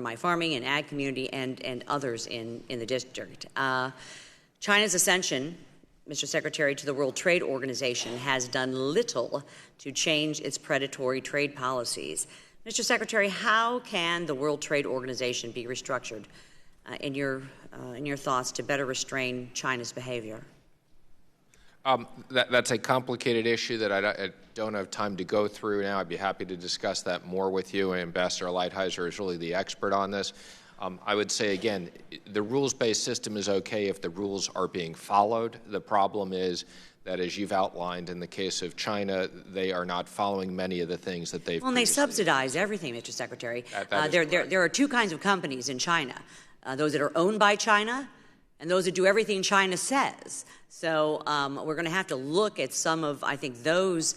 my farming and ag community and others in the district. China's ascension, Mr. Secretary, to the World Trade Organization has done little to change its predatory trade policies. Mr. Secretary, how can the World Trade Organization be restructured, in your thoughts, to better restrain China's behavior? That's a complicated issue that I don't have time to go through now. I'd be happy to discuss that more with you. Ambassador Lighthizer is really the expert on this. I would say, again, the rules-based system is okay if the rules are being followed. The problem is that, as you've outlined in the case of China, they are not following many of the things that they've. Well, and they subsidize everything, Mr. Secretary. There are two kinds of companies in China: those that are owned by China, and those that do everything China says. So we're going to have to look at some of, I think, those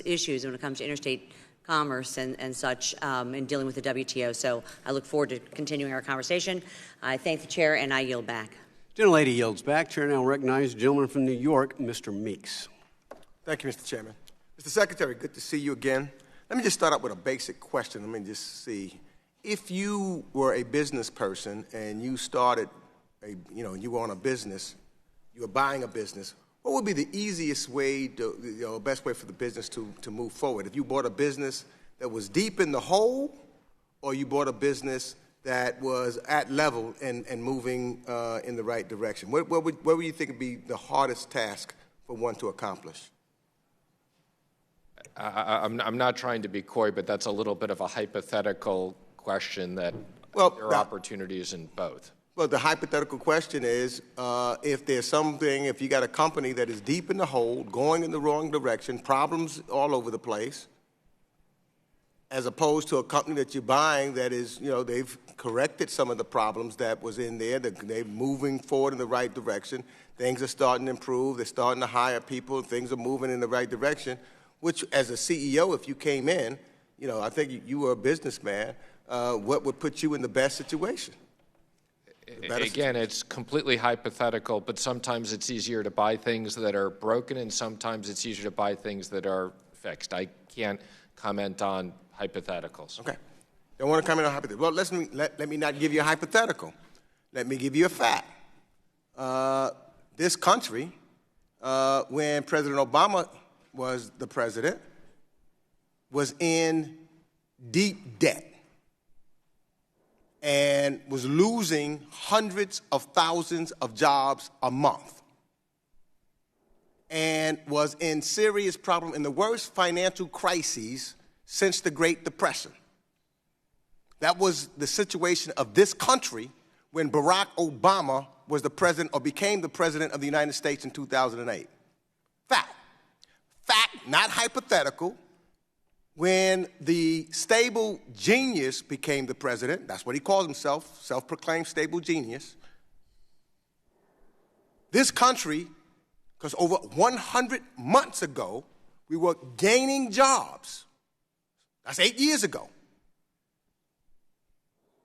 issues when it comes to interstate commerce and such in dealing with the WTO. So I look forward to continuing our conversation. I thank the chair, and I yield back. Gentlelady yields back. Chair now recognizes the gentleman from New York, Mr. Meeks. Thank you, Mr. Chairman. Mr. Secretary, good to see you again. Let me just start out with a basic question. Let me just see. If you were a business person and you started, you were on a business, you were buying a business, what would be the easiest way, best way for the business to move forward? If you bought a business that was deep in the hole, or you bought a business that was at level and moving in the right direction? What would you think would be the hardest task for one to accomplish? I'm not trying to be coy, but that's a little bit of a hypothetical question that there are opportunities in both. Well, the hypothetical question is, if there's something, if you got a company that is deep in the hole, going in the wrong direction, problems all over the place, as opposed to a company that you're buying that is, they've corrected some of the problems that was in there. They're moving forward in the right direction. Things are starting to improve. They're starting to hire people. Things are moving in the right direction, which as a CEO, if you came in, I think you were a businessman, what would put you in the best situation? Again, it's completely hypothetical, but sometimes it's easier to buy things that are broken, and sometimes it's easier to buy things that are fixed. I can't comment on hypotheticals. Okay. Don't want to comment on hypotheticals. Well, let me not give you a hypothetical. Let me give you a fact. This country, when President Obama was the president, was in deep debt and was losing hundreds of thousands of jobs a month and was in serious problem in the worst financial crises since the Great Depression. That was the situation of this country when Barack Obama was the president or became the president of the United States in 2008. Fact. Fact, not hypothetical. When the stable genius became the president, that's what he calls himself, self-proclaimed stable genius, this country, because over 100 months ago, we were gaining jobs. That's 8 years ago.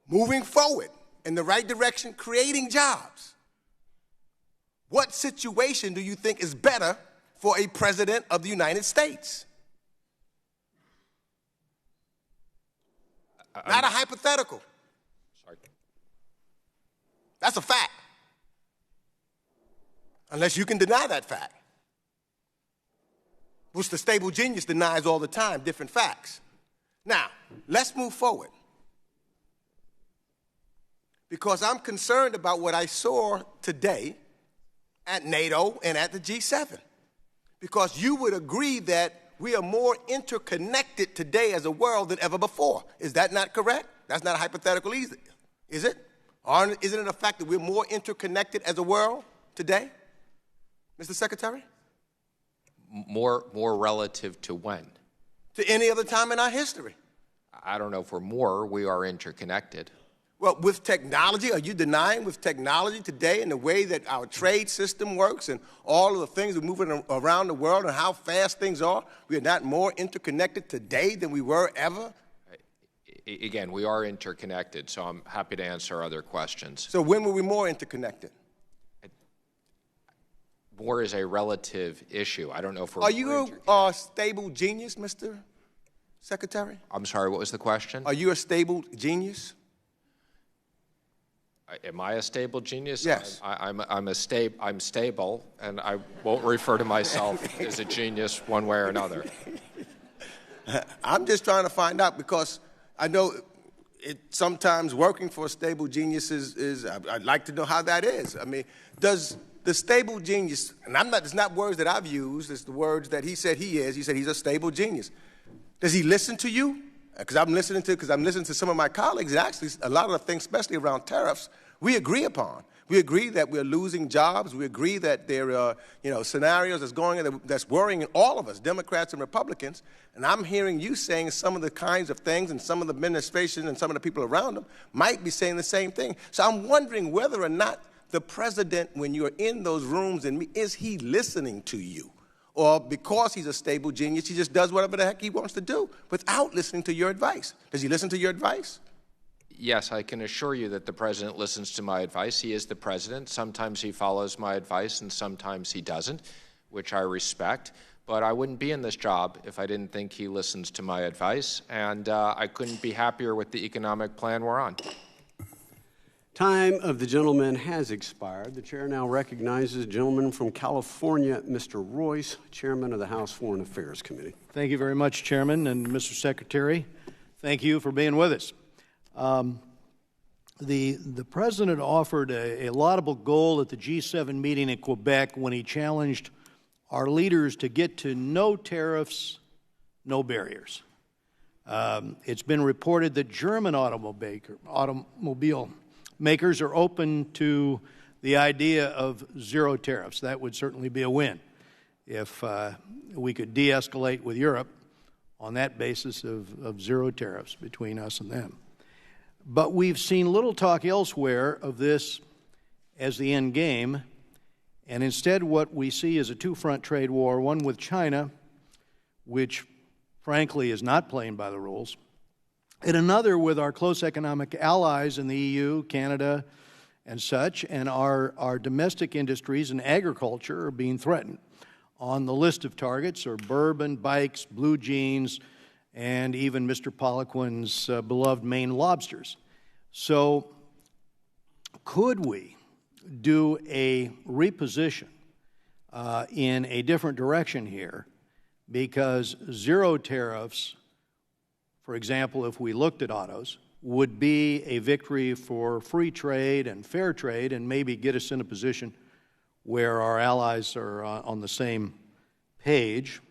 Moving forward in the right direction, creating jobs. What situation do you think is better for a president of the United States? Not a hypothetical. Sorry. That's a fact. Unless you can deny that fact, which the stable genius denies all the time, different facts. Now, let's move forward. Because I'm concerned about what I saw today at NATO and at the G7. Because you would agree that we are more interconnected today as a world than ever before. Is that not correct? That's not a hypothetical either, is it? Or isn't it a fact that we're more interconnected as a world today, Mr. Secretary? More relative to when? To any other time in our history. I don't know if we're more. We are interconnected. Well, with technology, are you denying with technology today and the way that our trade system works and all of the things that are moving around the world and how fast things are, we are not more interconnected today than we were ever? Again, we are interconnected, so I'm happy to answer other questions. So when were we more interconnected? More is a relative issue. I don't know if we're Are you a stable genius, Mr. Secretary? I'm sorry, what was the question? Are you a stable genius? Am I a stable genius? Yes. I'm stable, and I won't refer to myself as a genius one way or another. I'm just trying to find out because I know sometimes working for a stable genius is I'd like to know how that is. I mean, does the stable genius, and it's not words that I've used, it's the words that he said he is. He said he's a stable genius. Does he listen to you? Because I'm listening to some of my colleagues, and actually a lot of the things, especially around tariffs, we agree upon. We agree that we're losing jobs. We agree that there are scenarios that's going on that's worrying all of us, Democrats and Republicans. And I'm hearing you saying some of the kinds of things, and some of the administration and some of the people around them might be saying the same thing. So I'm wondering whether or not the president, when you're in those rooms, is he listening to you? Or because he's a stable genius, he just does whatever the heck he wants to do without listening to your advice. Does he listen to your advice? Yes, I can assure you that the president listens to my advice. He is the president. Sometimes he follows my advice and sometimes he doesn't, which I respect. But I wouldn't be in this job if I didn't think he listens to my advice, and I couldn't be happier with the economic plan we're on. Time of the gentleman has expired. The chair now recognizes the gentleman from California, Mr. Royce, chairman of the House Foreign Affairs Committee. Thank you very much, Chairman, and Mr. Secretary. Thank you for being with us. The president offered a laudable goal at the G7 meeting in Quebec when he challenged our leaders to get to no tariffs, no barriers. It's been reported that German automobile makers are open to the idea of zero tariffs. That would certainly be a win if we could de-escalate with Europe on that basis of zero tariffs between us and them. But we've seen little talk elsewhere of this as the end game, and instead what we see is a two-front trade war, one with China, which frankly is not playing by the rules, and another with our close economic allies in the EU, Canada, and such, and our domestic industries and agriculture are being threatened. On the list of targets are bourbon, bikes, blue jeans, and even Mr. Poliquin's beloved Maine lobsters. So could we do a reposition in a different direction here? Because zero tariffs, for example, if we looked at autos, would be a victory for free trade and fair trade and maybe get us in a position where our allies are on the same page.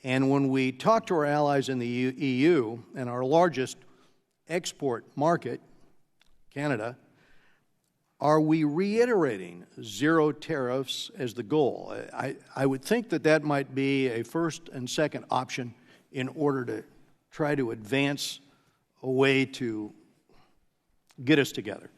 And when we talk to our allies in the EU and our largest export market, Canada, are we reiterating zero tariffs as the goal? I would think that that might be a first and second option in order to try to advance a way to get us together.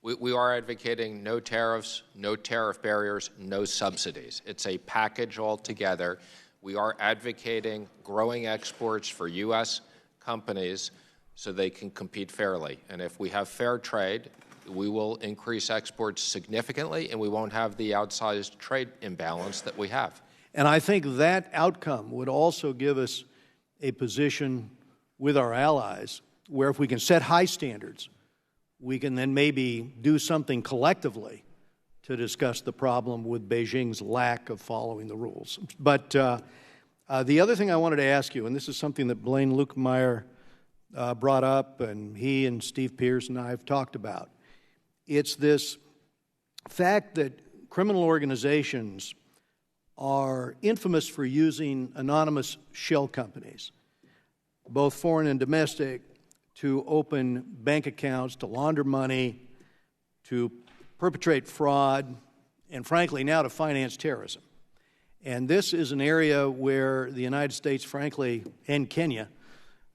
We are advocating no tariffs, no tariff barriers, no subsidies. It's a package altogether. We are advocating growing exports for U.S. companies so they can compete fairly. And if we have fair trade, we will increase exports significantly, and we won't have the outsized trade imbalance that we have. And I think that outcome would also give us a position with our allies where if we can set high standards, we can then maybe do something collectively to discuss the problem with Beijing's lack of following the rules. But the other thing I wanted to ask you, and this is something that Blaine Lukemeyer brought up, and he and Steve Pierce and I have talked about, it's this fact that criminal organizations are infamous for using anonymous shell companies, both foreign and domestic, to open bank accounts, to launder money, to perpetrate fraud, and frankly now to finance terrorism. And this is an area where the United States, frankly, and Kenya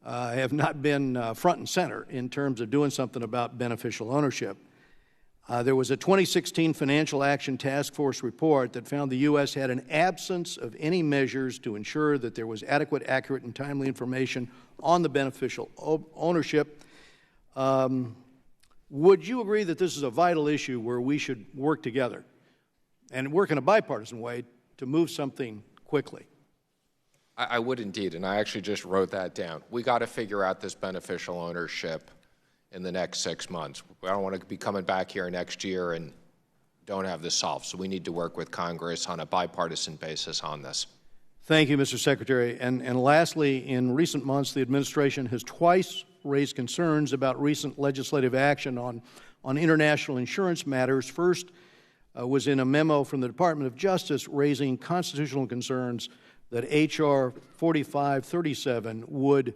have not been front and center in terms of doing something about beneficial ownership. There was a 2016 Financial Action Task Force report that found the U.S. had an absence of any measures to ensure that there was adequate, accurate, and timely information on the beneficial ownership. Would you agree that this is a vital issue where we should work together and work in a bipartisan way to move something quickly? I would indeed, and I actually just wrote that down. We got to figure out this beneficial ownership in the next 6 months. I don't want to be coming back here next year and don't have this solved. So we need to work with Congress on a bipartisan basis on this. Thank you, Mr. Secretary. And lastly, in recent months, the administration has twice raised concerns about recent legislative action on international insurance matters. First was in a memo from the Department of Justice raising constitutional concerns that H.R. 4537 would,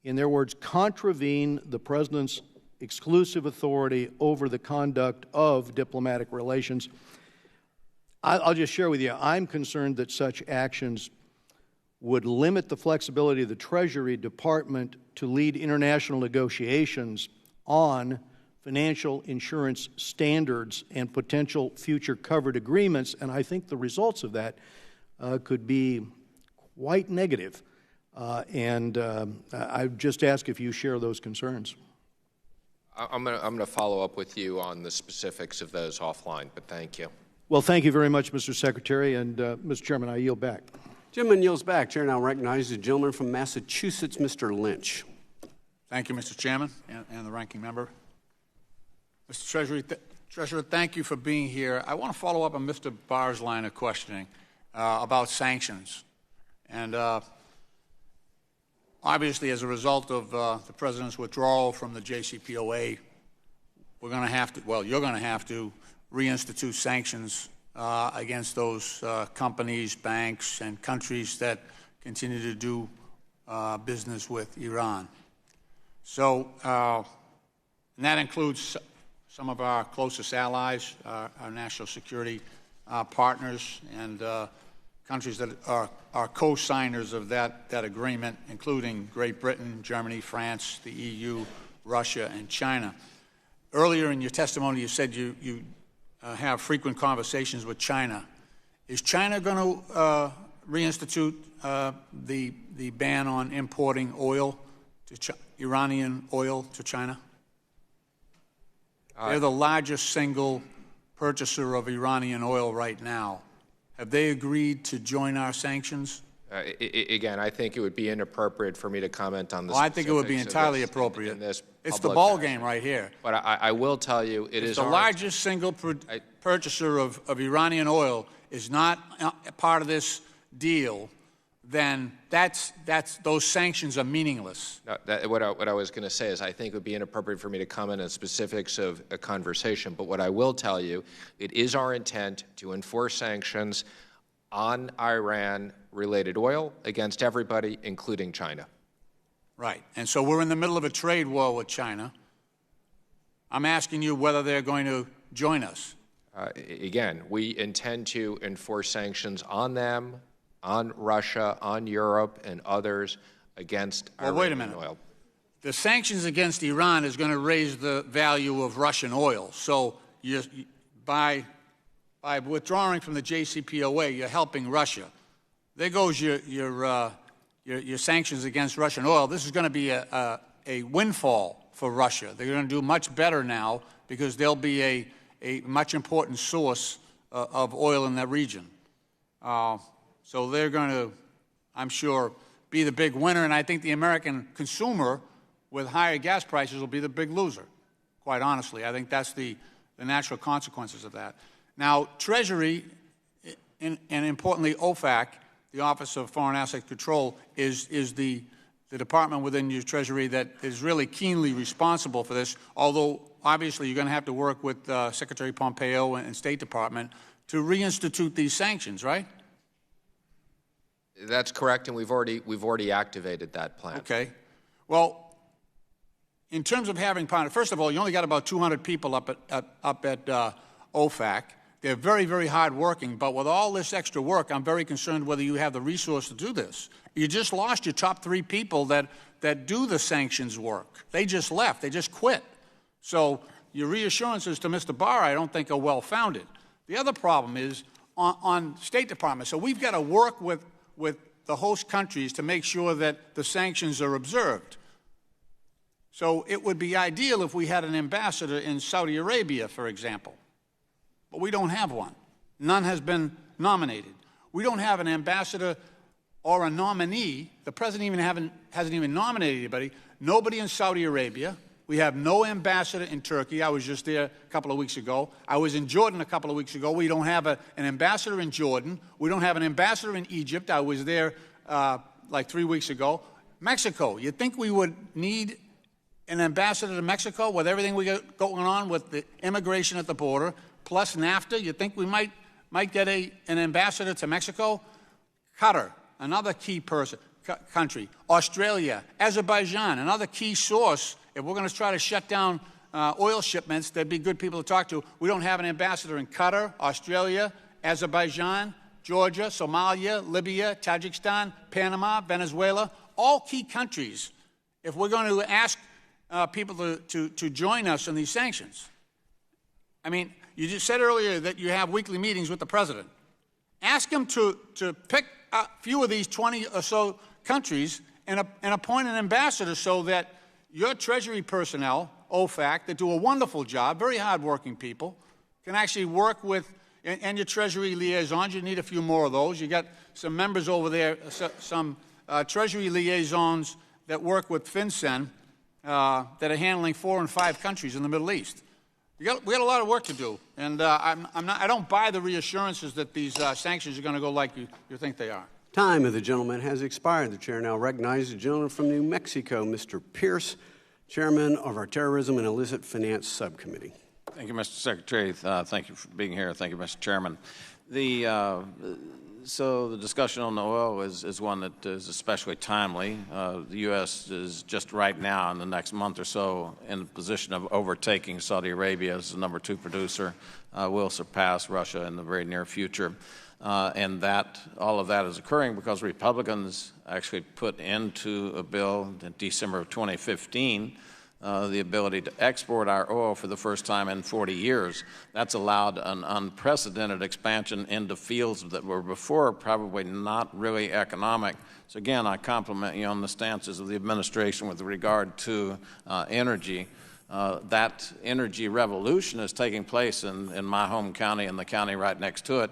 in their words, contravene the President's exclusive authority over the conduct of diplomatic relations. I'll just share with you, I'm concerned that such actions would limit the flexibility of the Treasury Department to lead international negotiations on financial insurance standards and potential future covered agreements, and I think the results of that could be quite negative. I just ask if you share those concerns. I'm going to follow up with you on the specifics of those offline, but thank you. Well, thank you very much, Mr. Secretary, and Mr. Chairman, I yield back. Gentleman yields back. Chair now recognizes the gentleman from Massachusetts, Mr. Lynch. Thank you, Mr. Chairman, and the ranking member. Mr. Treasurer, thank you for being here. I want to follow up on Mr. Barr's line of questioning about sanctions. And obviously, as a result of the President's withdrawal from the JCPOA, we're going to have to, well, you're going to have to reinstitute sanctions against those companies, banks, and countries that continue to do business with Iran. So, and that includes some of our closest allies, our national security partners, and countries that are co-signers of that agreement, including Great Britain, Germany, France, the EU, Russia, and China. Earlier in your testimony, you said you have frequent conversations with China. Is China going to reinstitute the ban on importing oil, Iranian oil to China? They're the largest single purchaser of Iranian oil right now. Have they agreed to join our sanctions? Again, I think it would be inappropriate for me to comment on this. Well, I think it would be entirely appropriate. It's the ball game right here. But I will tell you, it's the largest single purchaser of Iranian oil is not part of this deal, then those sanctions are meaningless. No, what I was going to say is I think it would be inappropriate for me to comment on specifics of a conversation. But what I will tell you, it is our intent to enforce sanctions on Iran-related oil against everybody, including China. Right. And so we're in the middle of a trade war with China. I'm asking you whether they're going to join us. Again, we intend to enforce sanctions on them, on Russia, on Europe, and others against Iranian wait a minute. oil. The sanctions against Iran is going to raise the value of Russian oil. So by withdrawing from the JCPOA, you're helping Russia. There goes your sanctions against Russian oil. This is going to be a windfall for Russia. They're going to do much better now because they'll be a much important source of oil in that region. So they're going to, I'm sure, be the big winner, and I think the American consumer with higher gas prices will be the big loser, quite honestly. I think that's the natural consequences of that. Now, Treasury, and importantly OFAC, the Office of Foreign Asset Control, is the department within your Treasury that is really keenly responsible for this, although obviously you're going to have to work with Secretary Pompeo and State Department to reinstitute these sanctions, right? That's correct, and we've already activated that plan. Okay. Well, in terms of having power, first of all, you only got about 200 people up at OFAC. They're very, very hard-working, but with all this extra work, I'm very concerned whether you have the resource to do this. You just lost your top 3 people that do the sanctions work. They just left. They just quit. So your reassurances to Mr. Barr, I don't think, are well-founded. The other problem is on State Department. So we've got to work with the host countries to make sure that the sanctions are observed. So it would be ideal if we had an ambassador in Saudi Arabia, for example. But we don't have one. None has been nominated. We don't have an ambassador or a nominee. The president hasn't even nominated anybody. Nobody in Saudi Arabia. We have no ambassador in Turkey. I was just there a couple of weeks ago. I was in Jordan a couple of weeks ago. We don't have an ambassador in Jordan. We don't have an ambassador in Egypt. I was there like 3 weeks ago. Mexico. You'd think we would need an ambassador to Mexico with everything we got going on with the immigration at the border, plus NAFTA. You'd think we might get an ambassador to Mexico. Qatar, another key country. Australia, Azerbaijan, another key source. If we're going to try to shut down oil shipments, there'd be good people to talk to. We don't have an ambassador in Qatar, Australia, Azerbaijan, Georgia, Somalia, Libya, Tajikistan, Panama, Venezuela, all key countries. If we're going to ask people to join us in these sanctions. I mean, you just said earlier that you have weekly meetings with the president. Ask him to pick a few of these 20 or so countries and appoint an ambassador so that your Treasury personnel, OFAC, that do a wonderful job, very hardworking people, can actually work with, and your Treasury liaisons. You need a few more of those. You got some members over there, some Treasury liaisons that work with FinCEN that are handling 4 and 5 countries in the Middle East. We got a lot of work to do, and I don't buy the reassurances that these sanctions are going to go like you think they are. Time of the gentleman has expired. The chair now recognizes the gentleman from New Mexico, Mr. Pierce, chairman of our Terrorism and Illicit Finance Subcommittee. Thank you, Mr. Secretary. Thank you for being here. Thank you, Mr. Chairman. So the discussion on the oil is one that is especially timely. The U.S. is just right now, in the next month or so, in the position of overtaking Saudi Arabia as the #2 producer. Will surpass Russia in the very near future. And that all of that is occurring because Republicans actually put into a bill in December of 2015 the ability to export our oil for the first time in 40 years. That's allowed an unprecedented expansion into fields that were before probably not really economic. So again, I compliment you on the stances of the administration with regard to energy. That energy revolution is taking place in my home county and the county right next to it,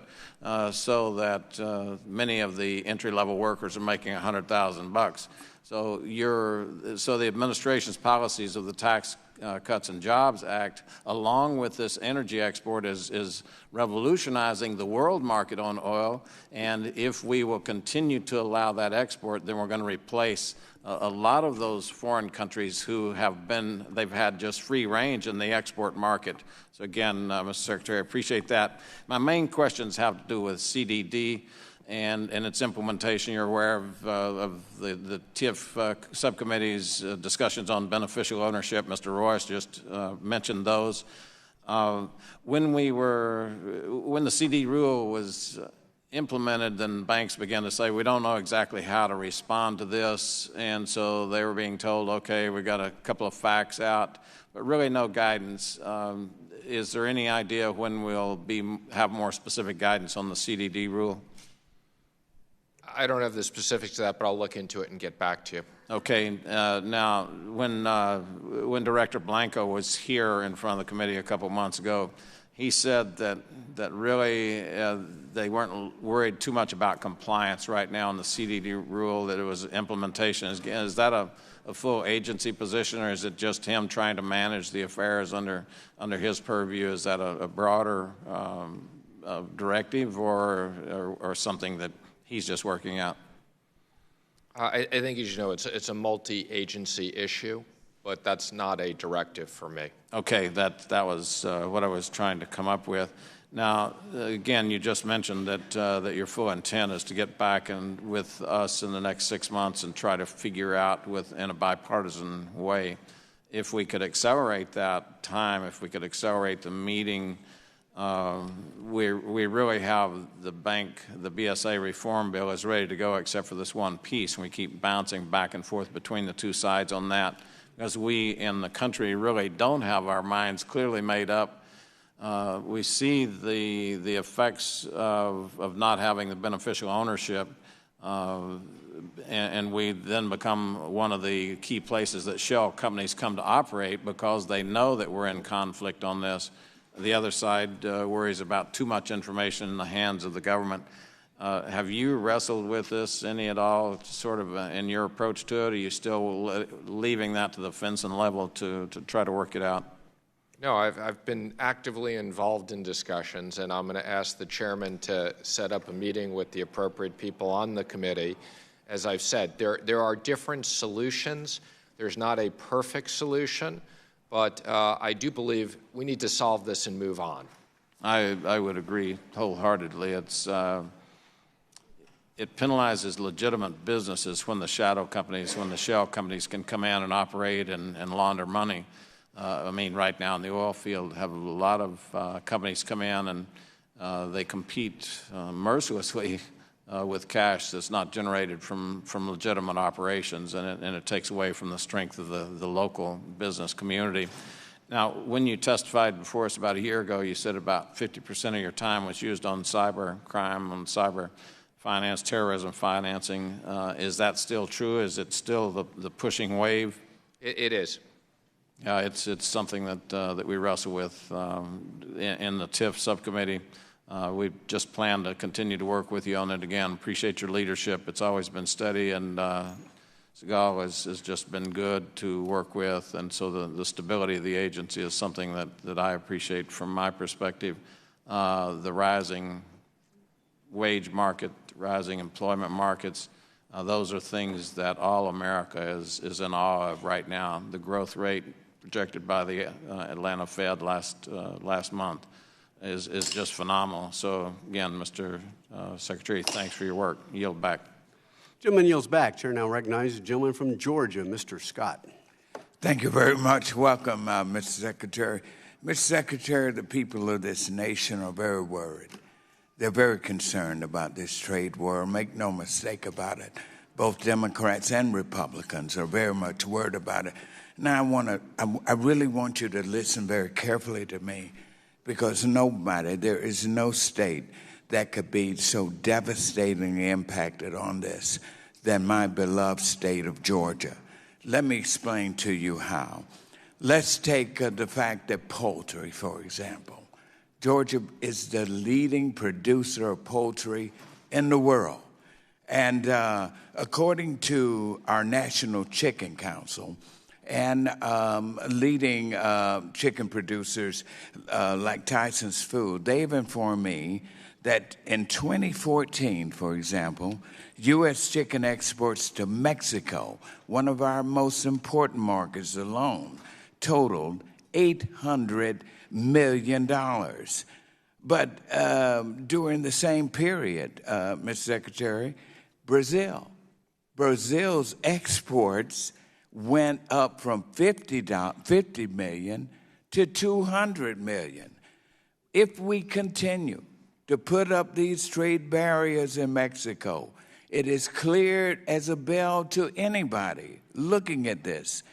so that many of the entry-level workers are making $100,000. So the administration's policies of the Tax Cuts and Jobs Act, along with this energy export, is revolutionizing the world market on oil. And if we will continue to allow that export, then we're going to replace a lot of those foreign countries who they've had just free range in the export market. So again, Mr. Secretary, I appreciate that. My main questions have to do with CDD and its implementation. You're aware of the TIF subcommittee's discussions on beneficial ownership. Mr. Royce just mentioned those. When the CD rule was implemented, then banks began to say, we don't know exactly how to respond to this, and so they were being told, okay, we got a couple of facts out, but really no guidance. Is there any idea when we'll have more specific guidance on the CDD rule? I don't have the specifics of that, but I'll look into it and get back to you. Okay. Now, when Director Blanco was here in front of the committee a couple months ago, he said that really they weren't worried too much about compliance right now in the CDD rule, that it was implementation. Is that a full agency position, or is it just him trying to manage the affairs under his purview? Is that a broader directive or something that he's just working out? I think, as you know, it's a multi-agency issue, but that's not a directive for me. Okay, that was what I was trying to come up with. Now, again, you just mentioned that your full intent is to get back with us in the next 6 months and try to figure out in a bipartisan way if we could accelerate that time, if we could accelerate the meeting. We really have the BSA reform bill is ready to go except for this one piece, and we keep bouncing back and forth between the two sides on that because we in the country really don't have our minds clearly made up. We see the effects of not having the beneficial ownership, and we then become one of the key places that shell companies come to operate because they know that we're in conflict on this. The other side worries about too much information in the hands of the government. Have you wrestled with this any at all, sort of in your approach to it? Are you still leaving that to the fencing level to try to work it out? No, I've been actively involved in discussions, and I'm going to ask the chairman to set up a meeting with the appropriate people on the committee. As I've said, there are different solutions. There's not a perfect solution. But I do believe we need to solve this and move on. I would agree wholeheartedly. It penalizes legitimate businesses when the shadow companies, when the shell companies can come in and operate and launder money. I mean, right now in the oil field, have a lot of companies come in and they compete mercilessly with cash that's not generated from legitimate operations, and it takes away from the strength of the local business community. Now, when you testified before us about a year ago, you said about 50% of your time was used on cyber crime, on cyber finance, terrorism financing. Is that still true? Is it still the pushing wave? It is. It's something that we wrestle with in the TIF subcommittee. We just plan to continue to work with you on it again. Appreciate your leadership. It's always been steady, and Segal has just been good to work with, and so the stability of the agency is something that I appreciate from my perspective. The rising wage market, rising employment markets, those are things that all America is in awe of right now. The growth rate projected by the Atlanta Fed last month is just phenomenal. So again, Mr. Secretary, thanks for your work. Yield back. Gentleman yields back. Chair now recognizes the gentleman from Georgia, Mr. Scott. Thank you very much. Welcome, Mr. Secretary. Mr. Secretary, the people of this nation are very worried. they're very concerned about this trade war. Make no mistake about it. Both Democrats and Republicans are very much worried about it. Now, I really want you to listen very carefully to me, because there is no state that could be so devastatingly impacted on this than my beloved state of Georgia. Let me explain to you how. Let's take the fact that poultry, for example. Georgia is the leading producer of poultry in the world. And according to our National Chicken Council and leading chicken producers like Tyson's Food, they've informed me that in 2014, for example, U.S. chicken exports to Mexico, one of our most important markets alone, totaled $800 million. But during the same period, Mr. Secretary, Brazil's exports went up from $50 million to $200 million. If we continue to put up these trade barriers in Mexico, it is clear as a bell to anybody looking at this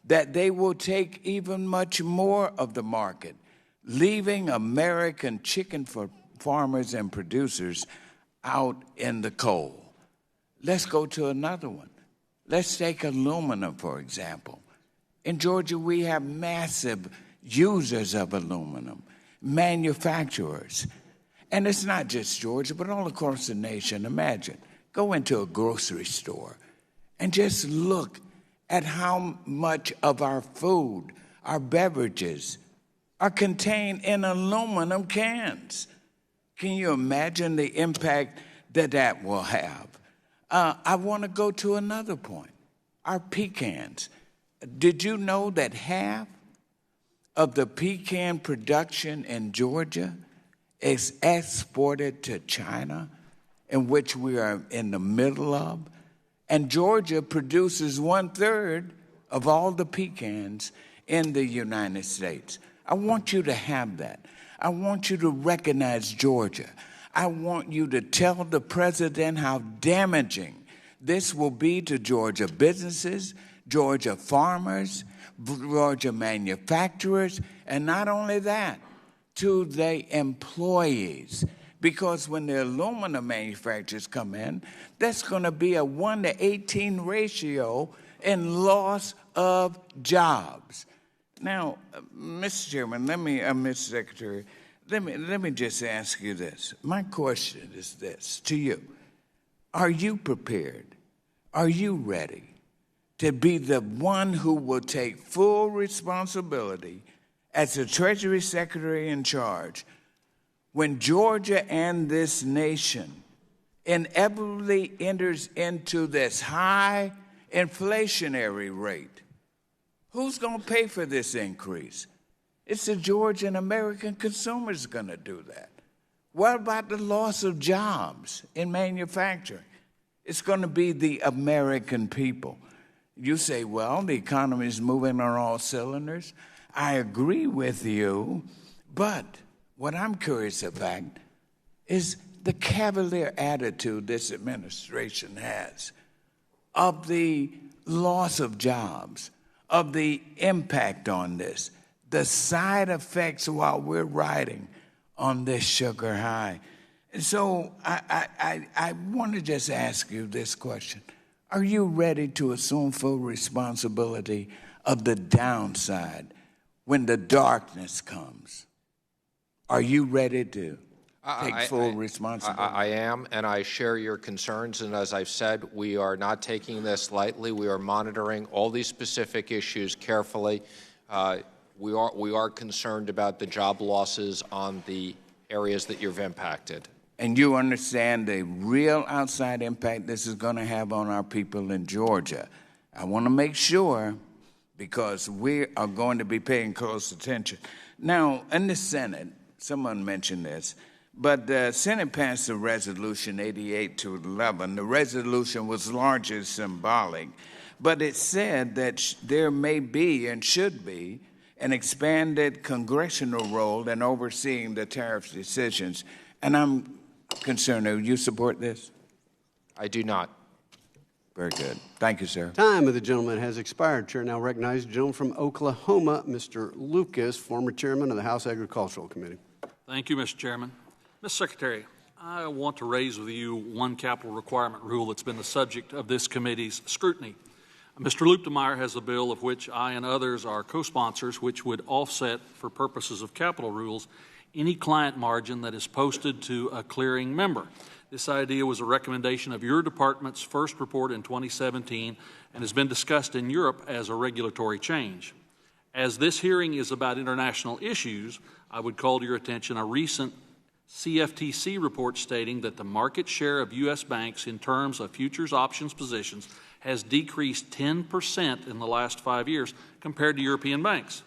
that they will take even much more of the market, leaving American chicken farmers and producers out in the cold. Let's go to another one. Let's take aluminum, for example. In Georgia, we have massive users of aluminum, manufacturers. And it's not just Georgia, but all across the nation. Imagine, go into a grocery store and just look at how much of our food, our beverages, are contained in aluminum cans. Can you imagine the impact that that will have? I want to go to another point, our pecans. Did you know that half of the pecan production in Georgia is exported to China, in which we are in the middle of? And Georgia produces 1/3 of all the pecans in the United States. I want you to have that. I want you to recognize Georgia. I want you to tell the president how damaging this will be to Georgia businesses, Georgia farmers, Georgia manufacturers, and not only that, to the employees. Because when the aluminum manufacturers come in, that's going to be a 1-to-18 ratio in loss of jobs. Now, Mr. Chairman, Mr. Secretary, let me just ask you this. My question is this to you. Are you prepared? Are you ready to be the one who will take full responsibility as the Treasury Secretary in charge when Georgia and this nation inevitably enters into this high inflationary rate? Who's going to pay for this increase? It's the Georgian American consumers going to do that. What about the loss of jobs in manufacturing? It's going to be the American people. You say, well, the economy is moving on all cylinders. I agree with you, but what I'm curious about is the cavalier attitude this administration has of the loss of jobs, of the impact on this, the side effects while we're riding on this sugar high. And so I want to just ask you this question. Are you ready to assume full responsibility of the downside when the darkness comes? Are you ready to take full responsibility? I am, and I share your concerns. And as I've said, we are not taking this lightly. We are monitoring all these specific issues carefully. We are concerned about the job losses on the areas that you've impacted. And you understand the real outside impact this is going to have on our people in Georgia. I want to make sure, because we are going to be paying close attention. Now, in the Senate, someone mentioned this, but the Senate passed a resolution 88-11. The resolution was largely symbolic, but it said that there may be and should be an expanded congressional role in overseeing the tariff decisions. And concerner. You support this? I do not. Very good. Thank you, sir. Time of the gentleman has expired. Chair now recognizes the gentleman from Oklahoma, Mr. Lucas, former chairman of the House Agricultural Committee. Thank you, Mr. Chairman. Mr. Secretary, I want to raise with you one capital requirement rule that's been the subject of this committee's scrutiny. Mr. Luetkemeyer has a bill of which I and others are co-sponsors, which would offset, for purposes of capital rules, any client margin that is posted to a clearing member. This idea was a recommendation of your department's first report in 2017 and has been discussed in Europe as a regulatory change. As this hearing is about international issues, I would call to your attention a recent CFTC report stating that the market share of U.S. banks in terms of futures options positions has decreased 10% in the last 5 years compared to European banks.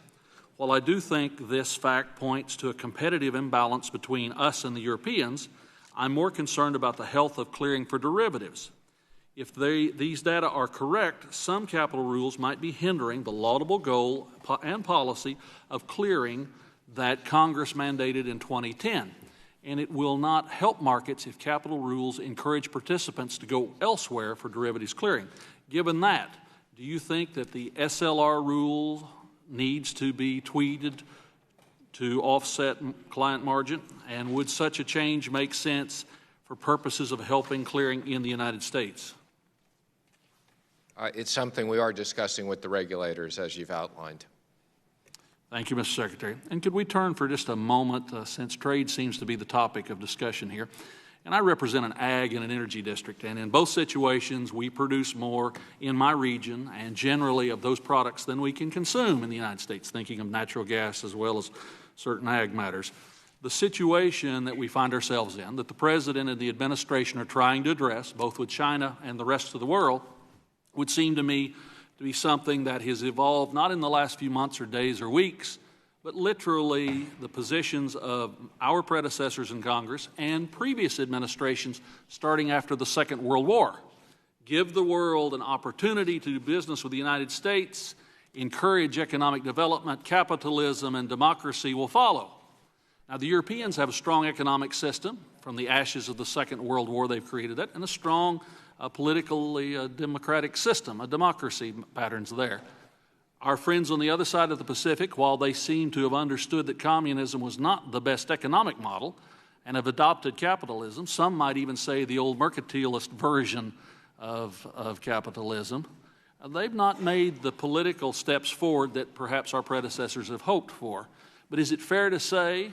While I do think this fact points to a competitive imbalance between us and the Europeans, I'm more concerned about the health of clearing for derivatives. If these data are correct, some capital rules might be hindering the laudable goal and policy of clearing that Congress mandated in 2010. And it will not help markets if capital rules encourage participants to go elsewhere for derivatives clearing. Given that, do you think that the SLR rule needs to be tweaked to offset client margin? And would such a change make sense for purposes of helping clearing in the United States? It's something we are discussing with the regulators, as you've outlined. Thank you, Mr. Secretary. And could we turn for just a moment, since trade seems to be the topic of discussion here, and I represent an ag and an energy district, and in both situations we produce more in my region and generally of those products than we can consume in the United States, thinking of natural gas as well as certain ag matters. The situation that we find ourselves in, that the President and the administration are trying to address, both with China and the rest of the world, would seem to me to be something that has evolved not in the last few months or days or weeks, but literally the positions of our predecessors in Congress and previous administrations starting after the Second World War. Give the world an opportunity to do business with the United States, encourage economic development, capitalism, and democracy will follow. Now, the Europeans have a strong economic system. From the ashes of the Second World War, they've created that, and a strong politically democratic system, a democracy patterns there. Our friends on the other side of the Pacific, while they seem to have understood that communism was not the best economic model and have adopted capitalism, some might even say the old mercantilist version of capitalism, they've not made the political steps forward that perhaps our predecessors have hoped for. But is it fair to say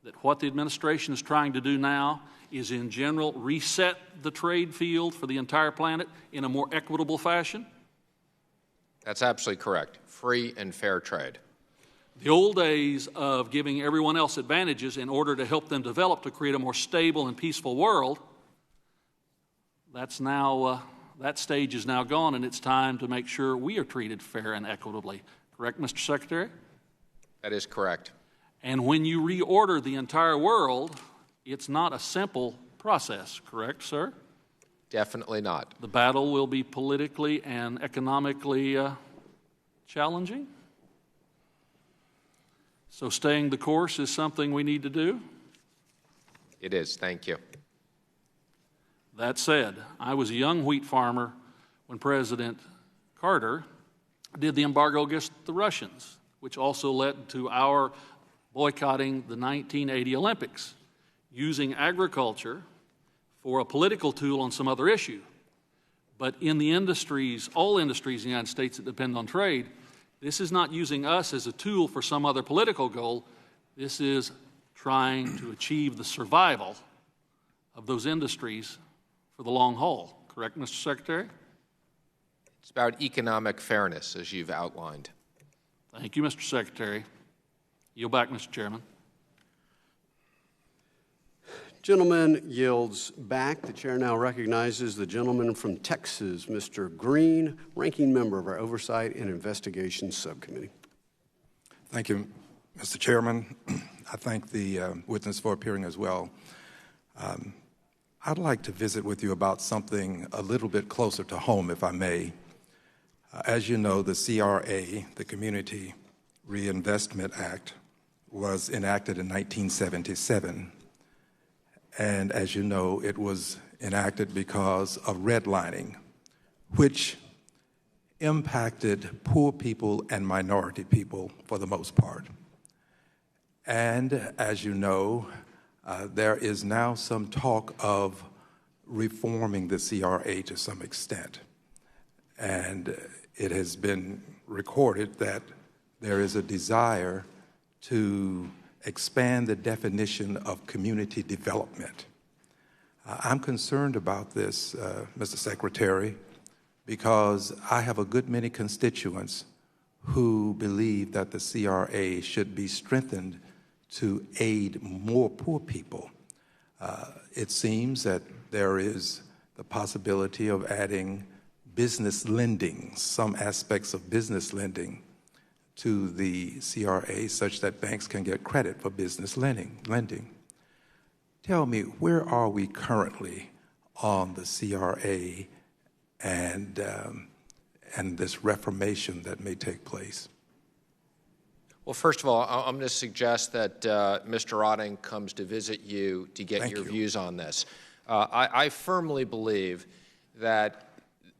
that what the administration is trying to do now is in general reset the trade field for the entire planet in a more equitable fashion? That's absolutely correct. Free and fair trade. The old days of giving everyone else advantages in order to help them develop to create a more stable and peaceful world, that's now, that stage is now gone, and it's time to make sure we are treated fair and equitably. Correct, Mr. Secretary? That is correct. And when you reorder the entire world, it's not a simple process, correct, sir? Definitely not. The battle will be politically and economically challenging. So staying the course is something we need to do? It is. Thank you. That said, I was a young wheat farmer when President Carter did the embargo against the Russians, which also led to our boycotting the 1980 Olympics, using agriculture for a political tool on some other issue. But in the industries, all industries in the United States that depend on trade, this is not using us as a tool for some other political goal. This is trying to achieve the survival of those industries for the long haul. Correct, Mr. Secretary? It's about economic fairness, as you've outlined. Thank you, Mr. Secretary. Yield back, Mr. Chairman. Gentleman yields back. The chair now recognizes the gentleman from Texas, Mr. Green, ranking member of our Oversight and Investigations Subcommittee. Thank you, Mr. Chairman. I thank the witness for appearing as well. I'd like to visit with you about something a little bit closer to home, if I may. As you know, the CRA, the Community Reinvestment Act, was enacted in 1977. And as you know, it was enacted because of redlining, which impacted poor people and minority people for the most part. And as you know, there is now some talk of reforming the CRA to some extent. And it has been recorded that there is a desire to expand the definition of community development. I'm concerned about this, Mr. Secretary, because I have a good many constituents who believe that the CRA should be strengthened to aid more poor people. It seems that there is the possibility of adding business lending, some aspects of business lending to the CRA such that banks can get credit for business lending. Tell me, where are we currently on the CRA and this reformation that may take place? Well, first of all, I'm going to suggest that Mr. Otting comes to visit you to get your views on this. I firmly believe that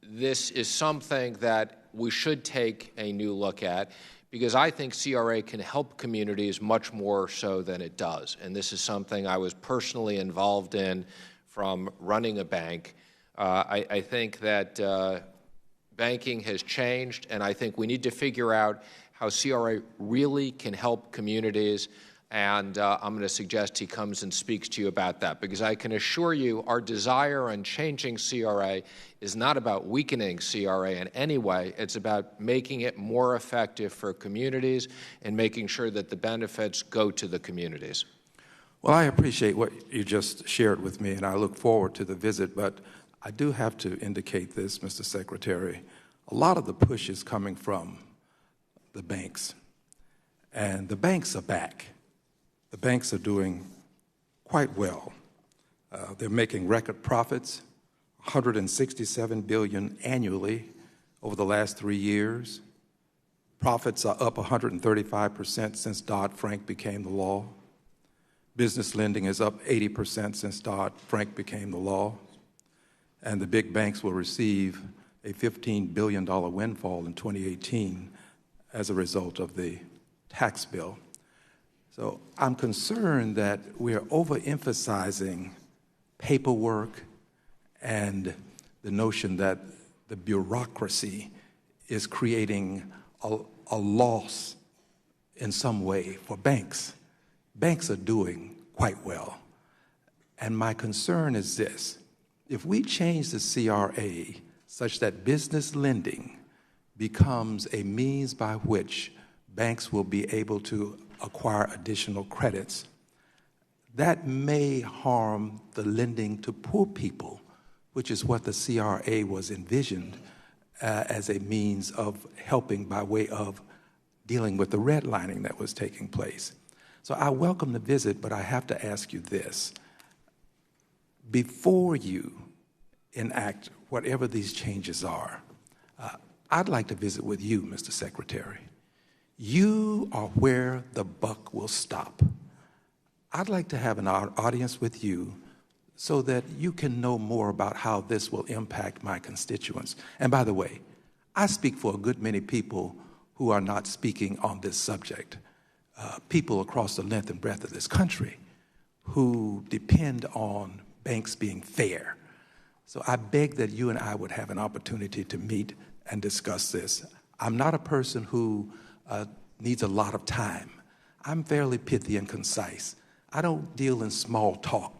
this is something that we should take a new look at, because I think CRA can help communities much more so than it does. And this is something I was personally involved in from running a bank. I think that banking has changed, and I think we need to figure out how CRA really can help communities. And I'm going to suggest he comes and speaks to you about that, because I can assure you our desire on changing CRA is not about weakening CRA in any way. It's about making it more effective for communities and making sure that the benefits go to the communities. Well, I appreciate what you just shared with me, and I look forward to the visit, but I do have to indicate this, Mr. Secretary. A lot of the push is coming from the banks, and the banks are back. The banks are doing quite well. They're making record profits, $167 billion annually over the last 3 years. Profits are up 135% since Dodd-Frank became the law. Business lending is up 80% since Dodd-Frank became the law. And the big banks will receive a $15 billion windfall in 2018 as a result of the tax bill. So I'm concerned that we're overemphasizing paperwork and the notion that the bureaucracy is creating a loss in some way for banks. Banks are doing quite well. And my concern is this: if we change the CRA such that business lending becomes a means by which banks will be able to acquire additional credits, that may harm the lending to poor people, which is what the CRA was envisioned as a means of helping by way of dealing with the redlining that was taking place. So I welcome the visit, but I have to ask you this. Before you enact whatever these changes are, I'd like to visit with you, Mr. Secretary. You are where the buck will stop. I'd like to have an audience with you so that you can know more about how this will impact my constituents. And by the way, I speak for a good many people who are not speaking on this subject, people across the length and breadth of this country who depend on banks being fair. So I beg that you and I would have an opportunity to meet and discuss this. I'm not a person who needs a lot of time. I'm fairly pithy and concise. I don't deal in small talk.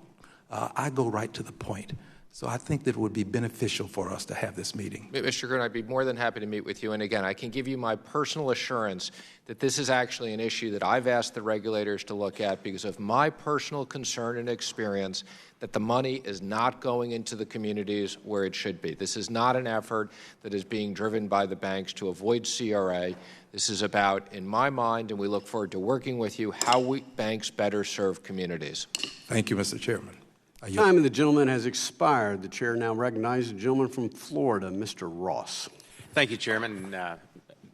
I go right to the point. So I think that it would be beneficial for us to have this meeting. Mr. Green, I'd be more than happy to meet with you. And again, I can give you my personal assurance that this is actually an issue that I've asked the regulators to look at because of my personal concern and experience that the money is not going into the communities where it should be. This is not an effort that is being driven by the banks to avoid CRA. This is about, in my mind, and we look forward to working with you, how banks better serve communities. Thank you, Mr. Chairman. Time of the gentleman has expired. The chair now recognizes the gentleman from Florida, Mr. Ross. Thank you, Chairman.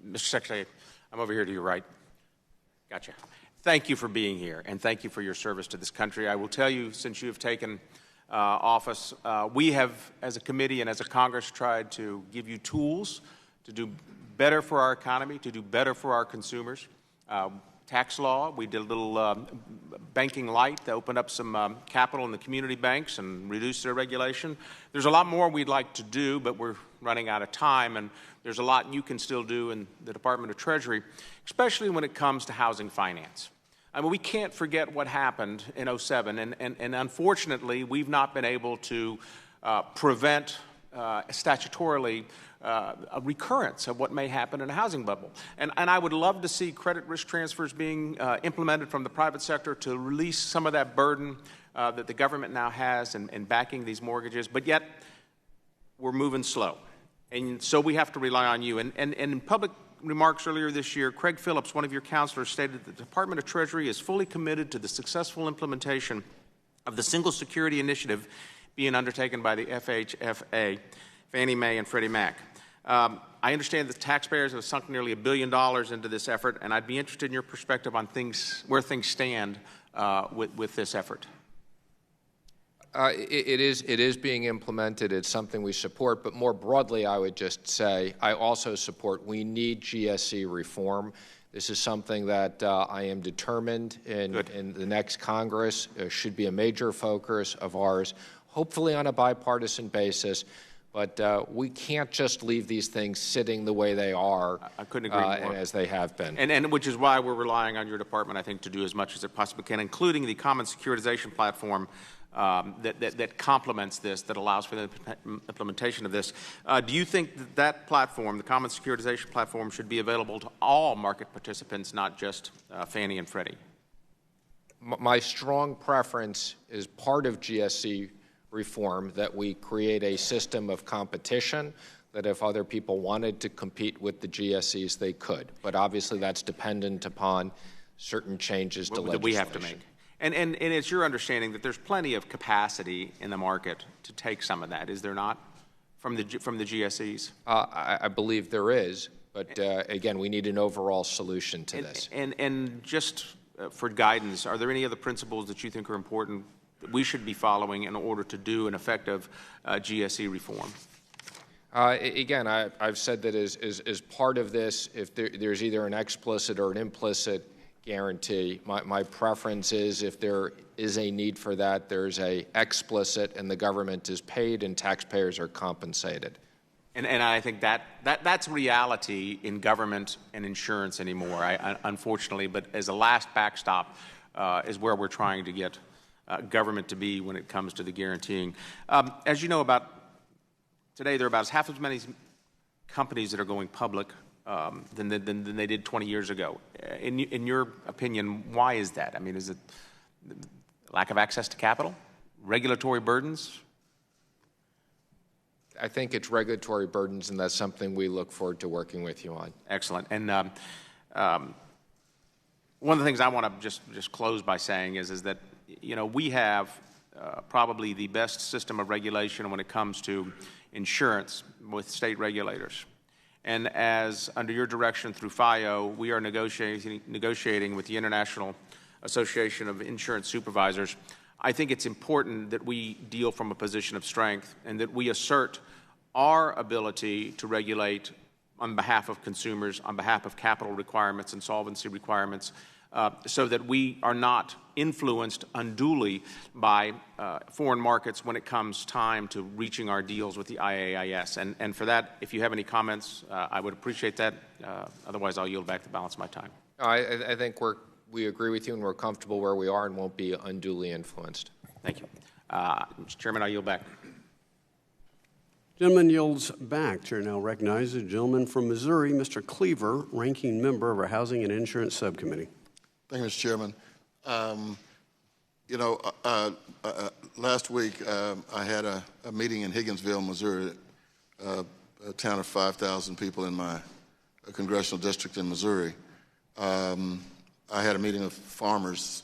Mr. Secretary, I'm over here to your right. Gotcha. thank you for being here, and thank you for your service to this country. I will tell you, since you have taken office, we have, as a committee and as a Congress, tried to give you tools to do better for our economy, to do better for our consumers. Tax law, we did a little banking light to open up some capital in the community banks and reduce their regulation. There's a lot more we'd like to do, but we're running out of time, and there's a lot you can still do in the Department of Treasury, especially when it comes to housing finance. I mean, we can't forget what happened in 2007, and unfortunately, we've not been able to prevent statutorily a recurrence of what may happen in a housing bubble. And I would love to see credit risk transfers being implemented from the private sector to release some of that burden that the government now has in backing these mortgages, but yet we're moving slow. And so we have to rely on you. And in public remarks earlier this year, Craig Phillips, one of your counselors, stated that the Department of Treasury is fully committed to the successful implementation of the single security initiative being undertaken by the FHFA, Fannie Mae, and Freddie Mac. I understand that taxpayers have sunk nearly $1 billion into this effort, and I'd be interested in your perspective on where things stand with this effort. It is being implemented. It's something we support. But more broadly, I would just say I also support we need GSE reform. This is something that I am determined in the next Congress should be a major focus of ours, hopefully on a bipartisan basis. But we can't just leave these things sitting the way they are. I couldn't agree more. As they have been. And which is why we're relying on your department, I think, to do as much as it possibly can, including the common securitization platform that complements this, that allows for the implementation of this. Do you think that platform, the common securitization platform, should be available to all market participants, not just Fannie and Freddie? My strong preference is part of GSE reform that we create a system of competition that if other people wanted to compete with the GSEs, they could. But obviously that's dependent upon certain changes to legislation. That we have to make. And it's your understanding that there's plenty of capacity in the market to take some of that, is there not, from the GSEs? I believe there is, but again, we need an overall solution to this. And just for guidance, are there any other principles that you think are important that we should be following in order to do an effective GSE reform? Again, I've said that as part of this, if there's either an explicit or an implicit guarantee, my preference is if there is a need for that, there's a explicit and the government is paid and taxpayers are compensated. And I think that's reality in government and insurance anymore, unfortunately. But as a last backstop is where we're trying to get government to be when it comes to the guaranteeing. As you know, today there are about half as many companies that are going public than they did 20 years ago. In your opinion, why is that? I mean, is it lack of access to capital, regulatory burdens? I think it's regulatory burdens, and that's something we look forward to working with you on. Excellent. And one of the things I want to just close by saying is that we have probably the best system of regulation when it comes to insurance with state regulators. And as under your direction through FIO, we are negotiating with the International Association of Insurance Supervisors. I think it's important that we deal from a position of strength and that we assert our ability to regulate on behalf of consumers, on behalf of capital requirements and solvency requirements, so that we are not influenced unduly by foreign markets when it comes time to reaching our deals with the IAIS. And for that, if you have any comments, I would appreciate that. Otherwise, I'll yield back the balance of my time. I think we agree with you and we're comfortable where we are and won't be unduly influenced. Thank you. Mr. Chairman, I yield back. Gentleman yields back. Chair now recognizes the gentleman from Missouri, Mr. Cleaver, ranking member of our Housing and Insurance Subcommittee. Thank you, Mr. Chairman. Last week I had a meeting in Higginsville, Missouri, a town of 5,000 people in my congressional district in Missouri. I had a meeting of farmers,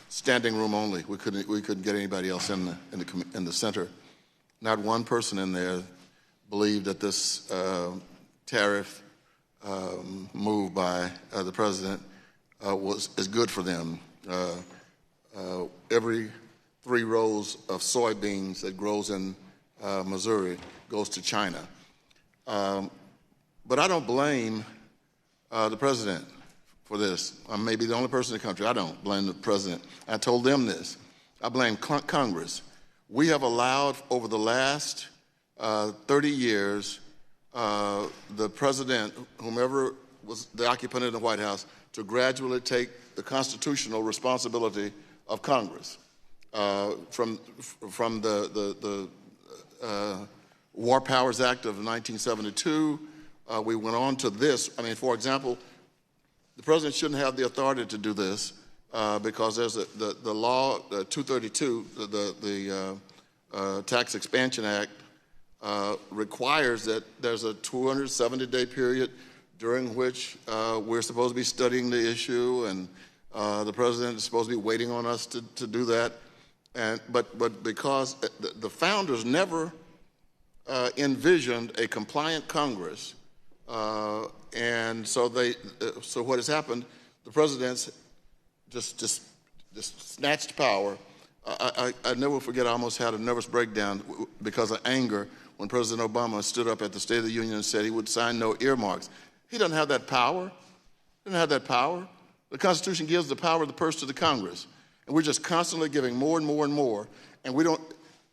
standing room only. We couldn't get anybody else in the center. Not one person in there believed that this tariff move by the president is good for them. Every 3 rows of soybeans that grows in Missouri goes to China. But I don't blame the president for this. I may be the only person in the country. I don't blame the president. I told them this. I blame Congress. We have allowed over the last 30 years the president, whomever was the occupant in the White House, to gradually take the constitutional responsibility of Congress. From the War Powers Act of 1972, we went on to this. I mean, for example, the president shouldn't have the authority to do this because there's the law 232, the Tax Expansion Act, requires that there's a 270-day period during which we're supposed to be studying the issue, and the president is supposed to be waiting on us to do that. But because the founders never envisioned a compliant Congress, and so what has happened, the president's just snatched power. I never forget, I almost had a nervous breakdown because of anger when President Obama stood up at the State of the Union and said he would sign no earmarks. He doesn't have that power. He doesn't have that power. The Constitution gives the power of the purse to the Congress. And we're just constantly giving more and more and more. And we don't,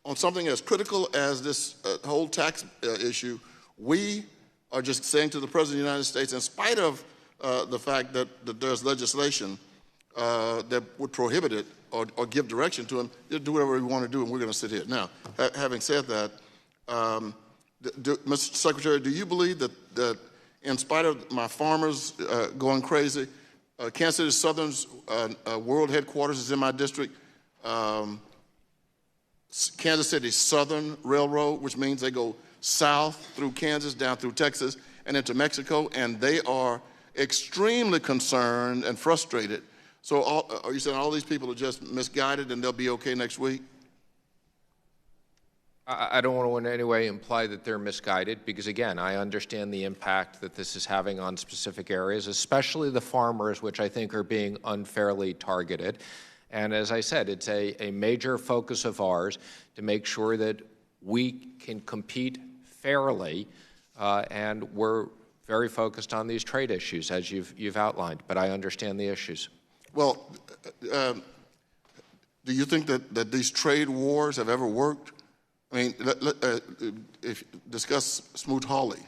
on something as critical as this whole tax issue, we are just saying to the President of the United States, in spite of the fact that there's legislation that would prohibit it or give direction to him, do whatever we want to do, and we're going to sit here. Now, having said that, Mr. Secretary, do you believe that in spite of my farmers going crazy, Kansas City Southern's world headquarters is in my district, Kansas City Southern Railroad, which means they go south through Kansas, down through Texas, and into Mexico, and they are extremely concerned and frustrated. So are you saying all these people are just misguided and they'll be okay next week? I don't want to in any way imply that they're misguided because, again, I understand the impact that this is having on specific areas, especially the farmers, which I think are being unfairly targeted. And as I said, it's a major focus of ours to make sure that we can compete fairly, and we're very focused on these trade issues, as you've outlined, but I understand the issues. Well, do you think that these trade wars have ever worked? I mean, discuss Smoot-Hawley,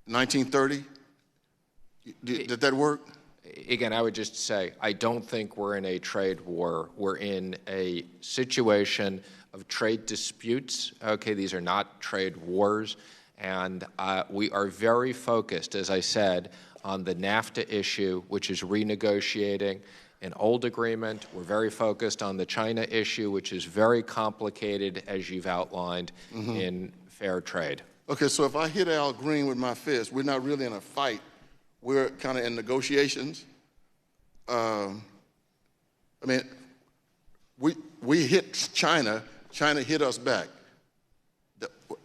1930. Did that work? Again, I would just say I don't think we're in a trade war. We're in a situation of trade disputes. Okay, these are not trade wars. And we are very focused, as I said, on the NAFTA issue, which is renegotiating an old agreement. We're very focused on the China issue, which is very complicated, as you've outlined, in fair trade. Okay, so if I hit Al Green with my fist, we're not really in a fight. We're kind of in negotiations. I mean, we hit China. China hit us back.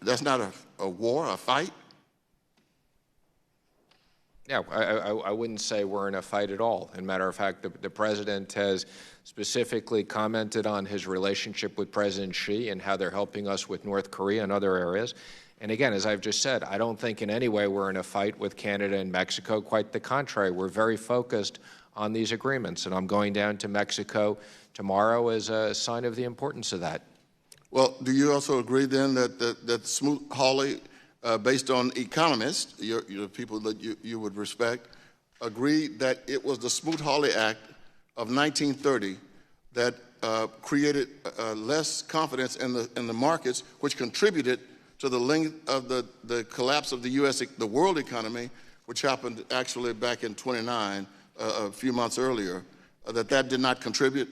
That's not a war, a fight? Yeah, I wouldn't say we're in a fight at all. As a matter of fact, the president has specifically commented on his relationship with President Xi and how they're helping us with North Korea and other areas. And again, as I've just said, I don't think in any way we're in a fight with Canada and Mexico. Quite the contrary. We're very focused on these agreements. And I'm going down to Mexico tomorrow as a sign of the importance of that. Well, do you also agree then that Smoot-Hawley, based on economists, your people that you would respect, agreed that it was the Smoot-Hawley Act of 1930 that created less confidence in the markets, which contributed to the length of the collapse of the world economy, which happened actually back in '29, a few months earlier, that did not contribute?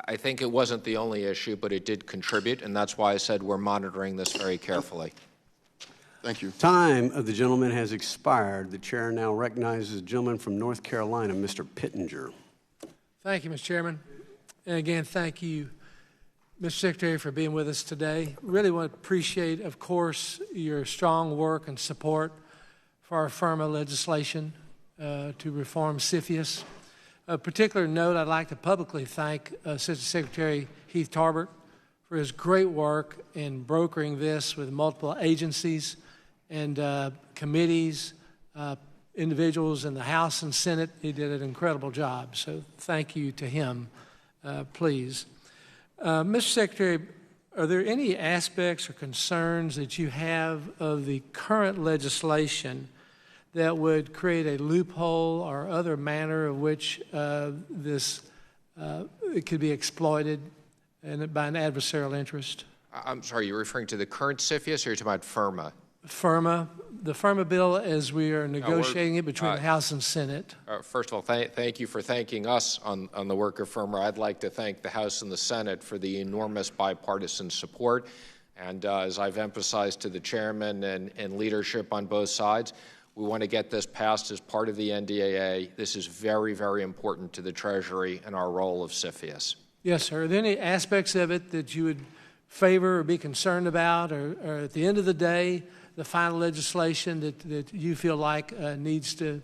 I think it wasn't the only issue, but it did contribute, and that's why I said we're monitoring this very carefully. Thank you. Time of the gentleman has expired. The chair now recognizes the gentleman from North Carolina, Mr. Pittenger. Thank you, Mr. Chairman. And again, thank you, Mr. Secretary, for being with us today. Really want to appreciate, of course, your strong work and support for our Firma legislation. to reform CFIUS. A particular note, I'd like to publicly thank Assistant Secretary Heath Tarbert for his great work in brokering this with multiple agencies and committees, individuals in the House and Senate. He did an incredible job, so thank you to him, please. Mr. Secretary, are there any aspects or concerns that you have of the current legislation that would create a loophole or other manner of which it could be exploited by an adversarial interest? I'm sorry, you're referring to the current CFIUS or you're talking about Firma? Firma, the Firma bill as we are negotiating it between the House and Senate. First of all, thank you for thanking us on the work of Firma. I'd like to thank the House and the Senate for the enormous bipartisan support. And as I've emphasized to the chairman and leadership on both sides, we want to get this passed as part of the NDAA. This is very, very important to the Treasury and our role of CFIUS. Yes, sir. Are there any aspects of it that you would favor or be concerned about, or at the end of the day, the final legislation that you feel like needs to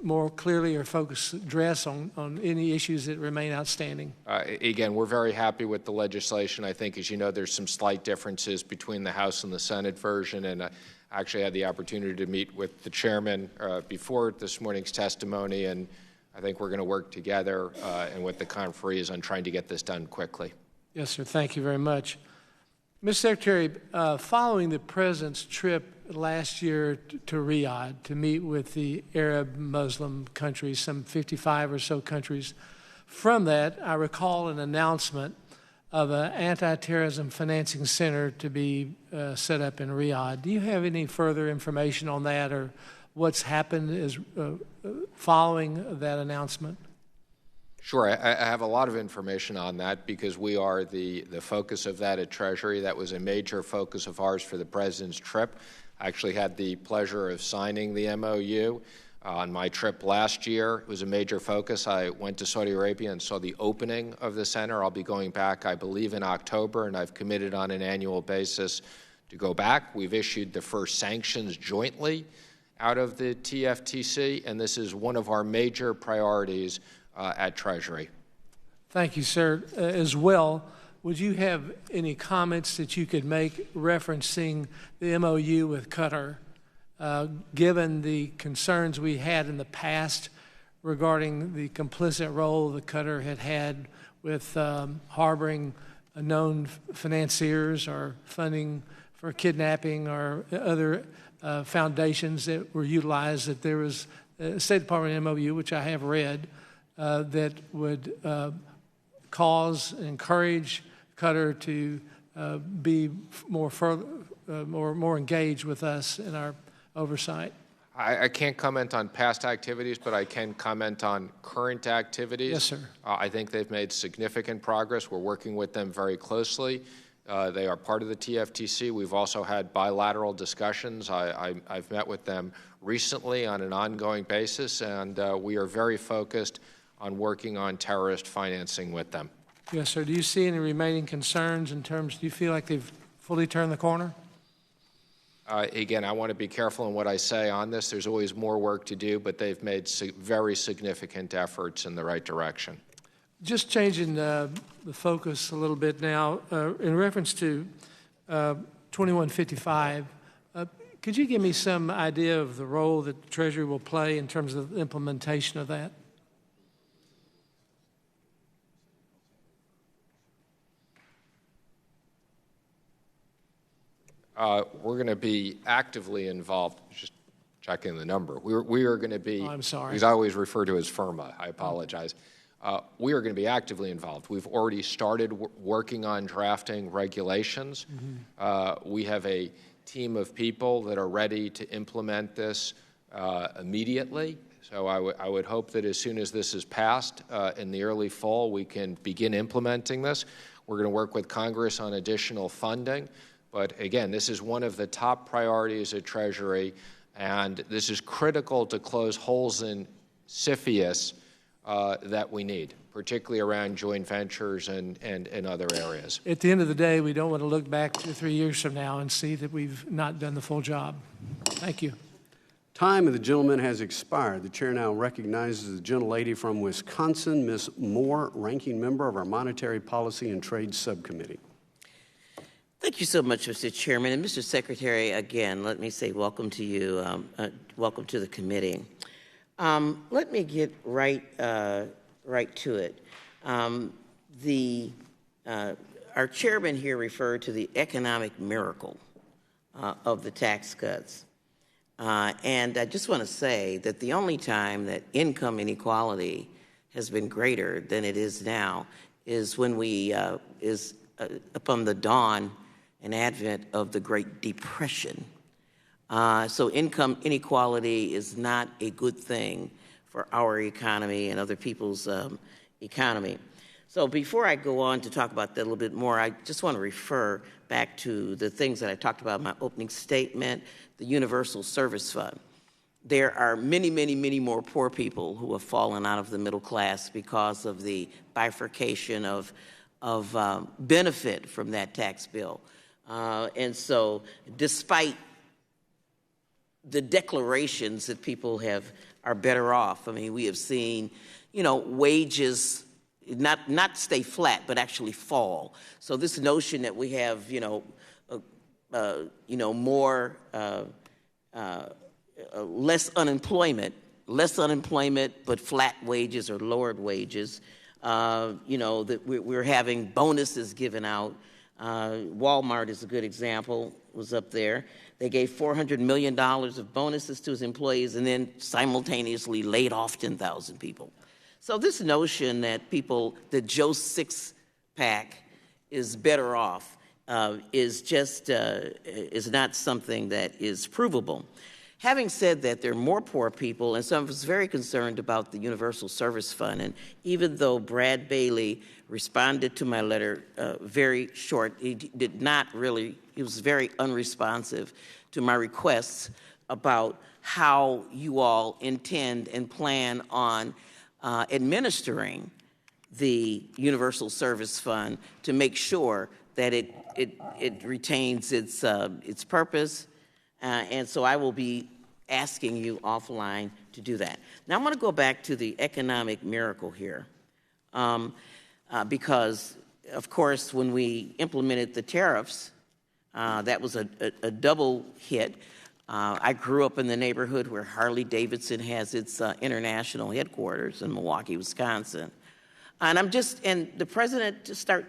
more clearly or address on any issues that remain outstanding? Again, we're very happy with the legislation. I think, as you know, there's some slight differences between the House and the Senate version, and I actually had the opportunity to meet with the chairman before this morning's testimony, and I think we're going to work together and with the conferees on trying to get this done quickly. Yes, sir. Thank you very much. Mr. Secretary, following the President's trip last year to Riyadh to meet with the Arab Muslim countries, some 55 or so countries, from that I recall an announcement of an anti-terrorism financing center to be set up in Riyadh. Do you have any further information on that, or what's happened following that announcement? Sure. I have a lot of information on that because we are the focus of that at Treasury. That was a major focus of ours for the President's trip. I actually had the pleasure of signing the MOU on my trip last year. It was a major focus. I went to Saudi Arabia and saw the opening of the center. I'll be going back, I believe, in October, and I've committed on an annual basis to go back. We've issued the first sanctions jointly out of the TFTC, and this is one of our major priorities at Treasury. Thank you, sir. As well, would you have any comments that you could make referencing the MOU with Qatar, given the concerns we had in the past regarding the complicit role that Qatar had with harboring known financiers or funding for kidnapping or other foundations that were utilized, that there was a State Department MOU, which I have read, that would cause and encourage Qatar to be more engaged with us in our oversight? I can't comment on past activities, but I can comment on current activities. Yes, sir. I think they've made significant progress. We're working with them very closely. They are part of the TFTC. We've also had bilateral discussions. I've met with them recently on an ongoing basis, and we are very focused on working on terrorist financing with them. Yes, sir. Do you see any remaining concerns in terms, do you feel like they've fully turned the corner? Again, I want to be careful in what I say on this. There's always more work to do, but they've made very significant efforts in the right direction. Just changing the focus a little bit now, in reference to 2155, could you give me some idea of the role that the Treasury will play in terms of the implementation of that? We're going to be actively involved. Just checking the number. We are going to be. Oh, I'm sorry. Because I always refer to as Firma. I apologize. We are going to be actively involved. We've already started working on drafting regulations. Mm-hmm. We have a team of people that are ready to implement this immediately. So I would hope that as soon as this is passed in the early fall, we can begin implementing this. We're going to work with Congress on additional funding. But again, this is one of the top priorities at Treasury, and this is critical to close holes in CFIUS that we need, particularly around joint ventures and other areas. At the end of the day, we don't want to look back 2 or 3 years from now and see that we've not done the full job. Thank you. Time of the gentleman has expired. The chair now recognizes the gentlelady from Wisconsin, Ms. Moore, ranking member of our Monetary Policy and Trade Subcommittee. Thank you so much, Mr. Chairman. And Mr. Secretary, again, let me say welcome to you. Welcome to the committee. Let me get right to it. Our chairman here referred to the economic miracle of the tax cuts. And I just want to say that the only time that income inequality has been greater than it is now is when upon the dawn and advent of the Great Depression. So income inequality is not a good thing for our economy and other people's economy. So before I go on to talk about that a little bit more, I just want to refer back to the things that I talked about in my opening statement, the Universal Service Fund. There are many, many, many more poor people who have fallen out of the middle class because of the bifurcation of benefit from that tax bill. And so despite the declarations that people are better off, I mean, we have seen, wages not stay flat, but actually fall. So this notion that we have, more, less unemployment, but flat wages or lowered wages, that we're having bonuses given out. Walmart is a good example, was up there. They gave $400 million of bonuses to its employees and then simultaneously laid off 10,000 people. So this notion that Joe's six-pack is better off is not something that is provable. Having said that, there are more poor people, and some of us are very concerned about the Universal Service Fund. And even though Brad Bailey responded to my letter very short, he was very unresponsive to my requests about how you all intend and plan on administering the Universal Service Fund to make sure that it retains its purpose. And so I will be asking you offline to do that. Now I'm going to go back to the economic miracle here. Because, of course, when we implemented the tariffs, that was a double hit. I grew up in the neighborhood where Harley-Davidson has its international headquarters in Milwaukee, Wisconsin. And the president just started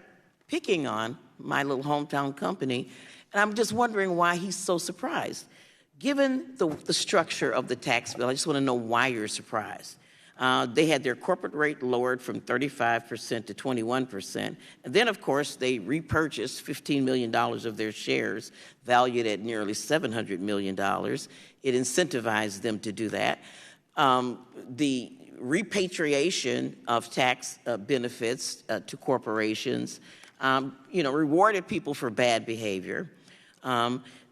picking on my little hometown company, and I'm just wondering why he's so surprised. Given the structure of the tax bill, I just want to know why you're surprised. They had their corporate rate lowered from 35% to 21%. And then, of course, they repurchased $15 million of their shares, valued at nearly $700 million. It incentivized them to do that. The repatriation of tax benefits to corporations, rewarded people for bad behavior.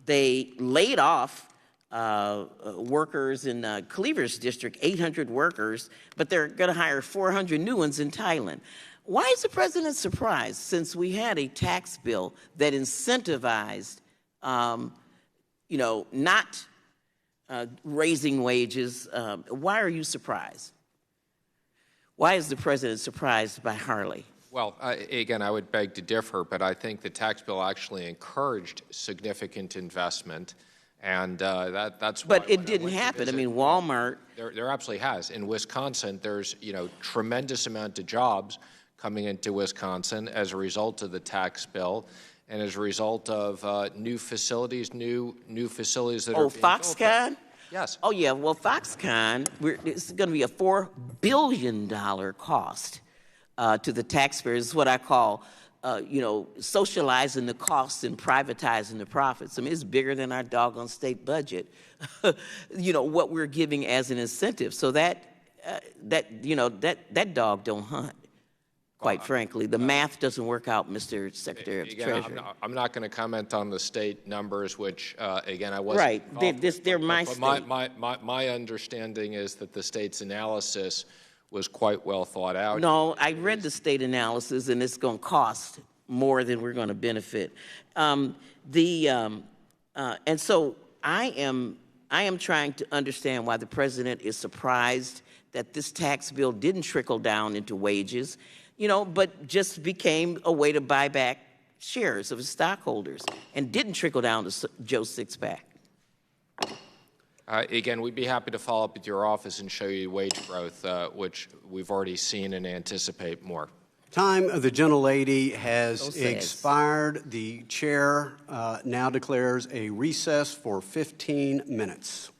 They laid off workers in Cleaver's district, 800 workers, but they're going to hire 400 new ones in Thailand. Why is the president surprised, since we had a tax bill that incentivized, not raising wages? Why are you surprised? Why is the president surprised by Harley? Well, again, I would beg to differ, but I think the tax bill actually encouraged significant investment. And that's why. But it didn't happen. I mean, Walmart. There absolutely has. In Wisconsin, there's tremendous amount of jobs coming into Wisconsin as a result of the tax bill, and as a result of new facilities that are being Foxconn? Built. Yes. Oh yeah. Well, Foxconn, it's going to be a $4 billion cost to the taxpayers. It's what I call. Socializing the costs and privatizing the profits. I mean, it's bigger than our doggone state budget, what we're giving as an incentive. So that dog don't hunt, quite frankly. The math doesn't work out, Mr. Secretary of the Treasury. I'm not going to comment on the state numbers, which, again, I wasn't. Right. They're my state. My understanding is that the state's analysis was quite well thought out. No, I read the state analysis, and it's going to cost more than we're going to benefit. And so I am I am trying to understand why the president is surprised that this tax bill didn't trickle down into wages, but just became a way to buy back shares of his stockholders and didn't trickle down to Joe Sixpack. Again, we'd be happy to follow up with your office and show you wage growth, which we've already seen and anticipate more. Time of the gentlelady has expired. The chair now declares a recess for 15 minutes.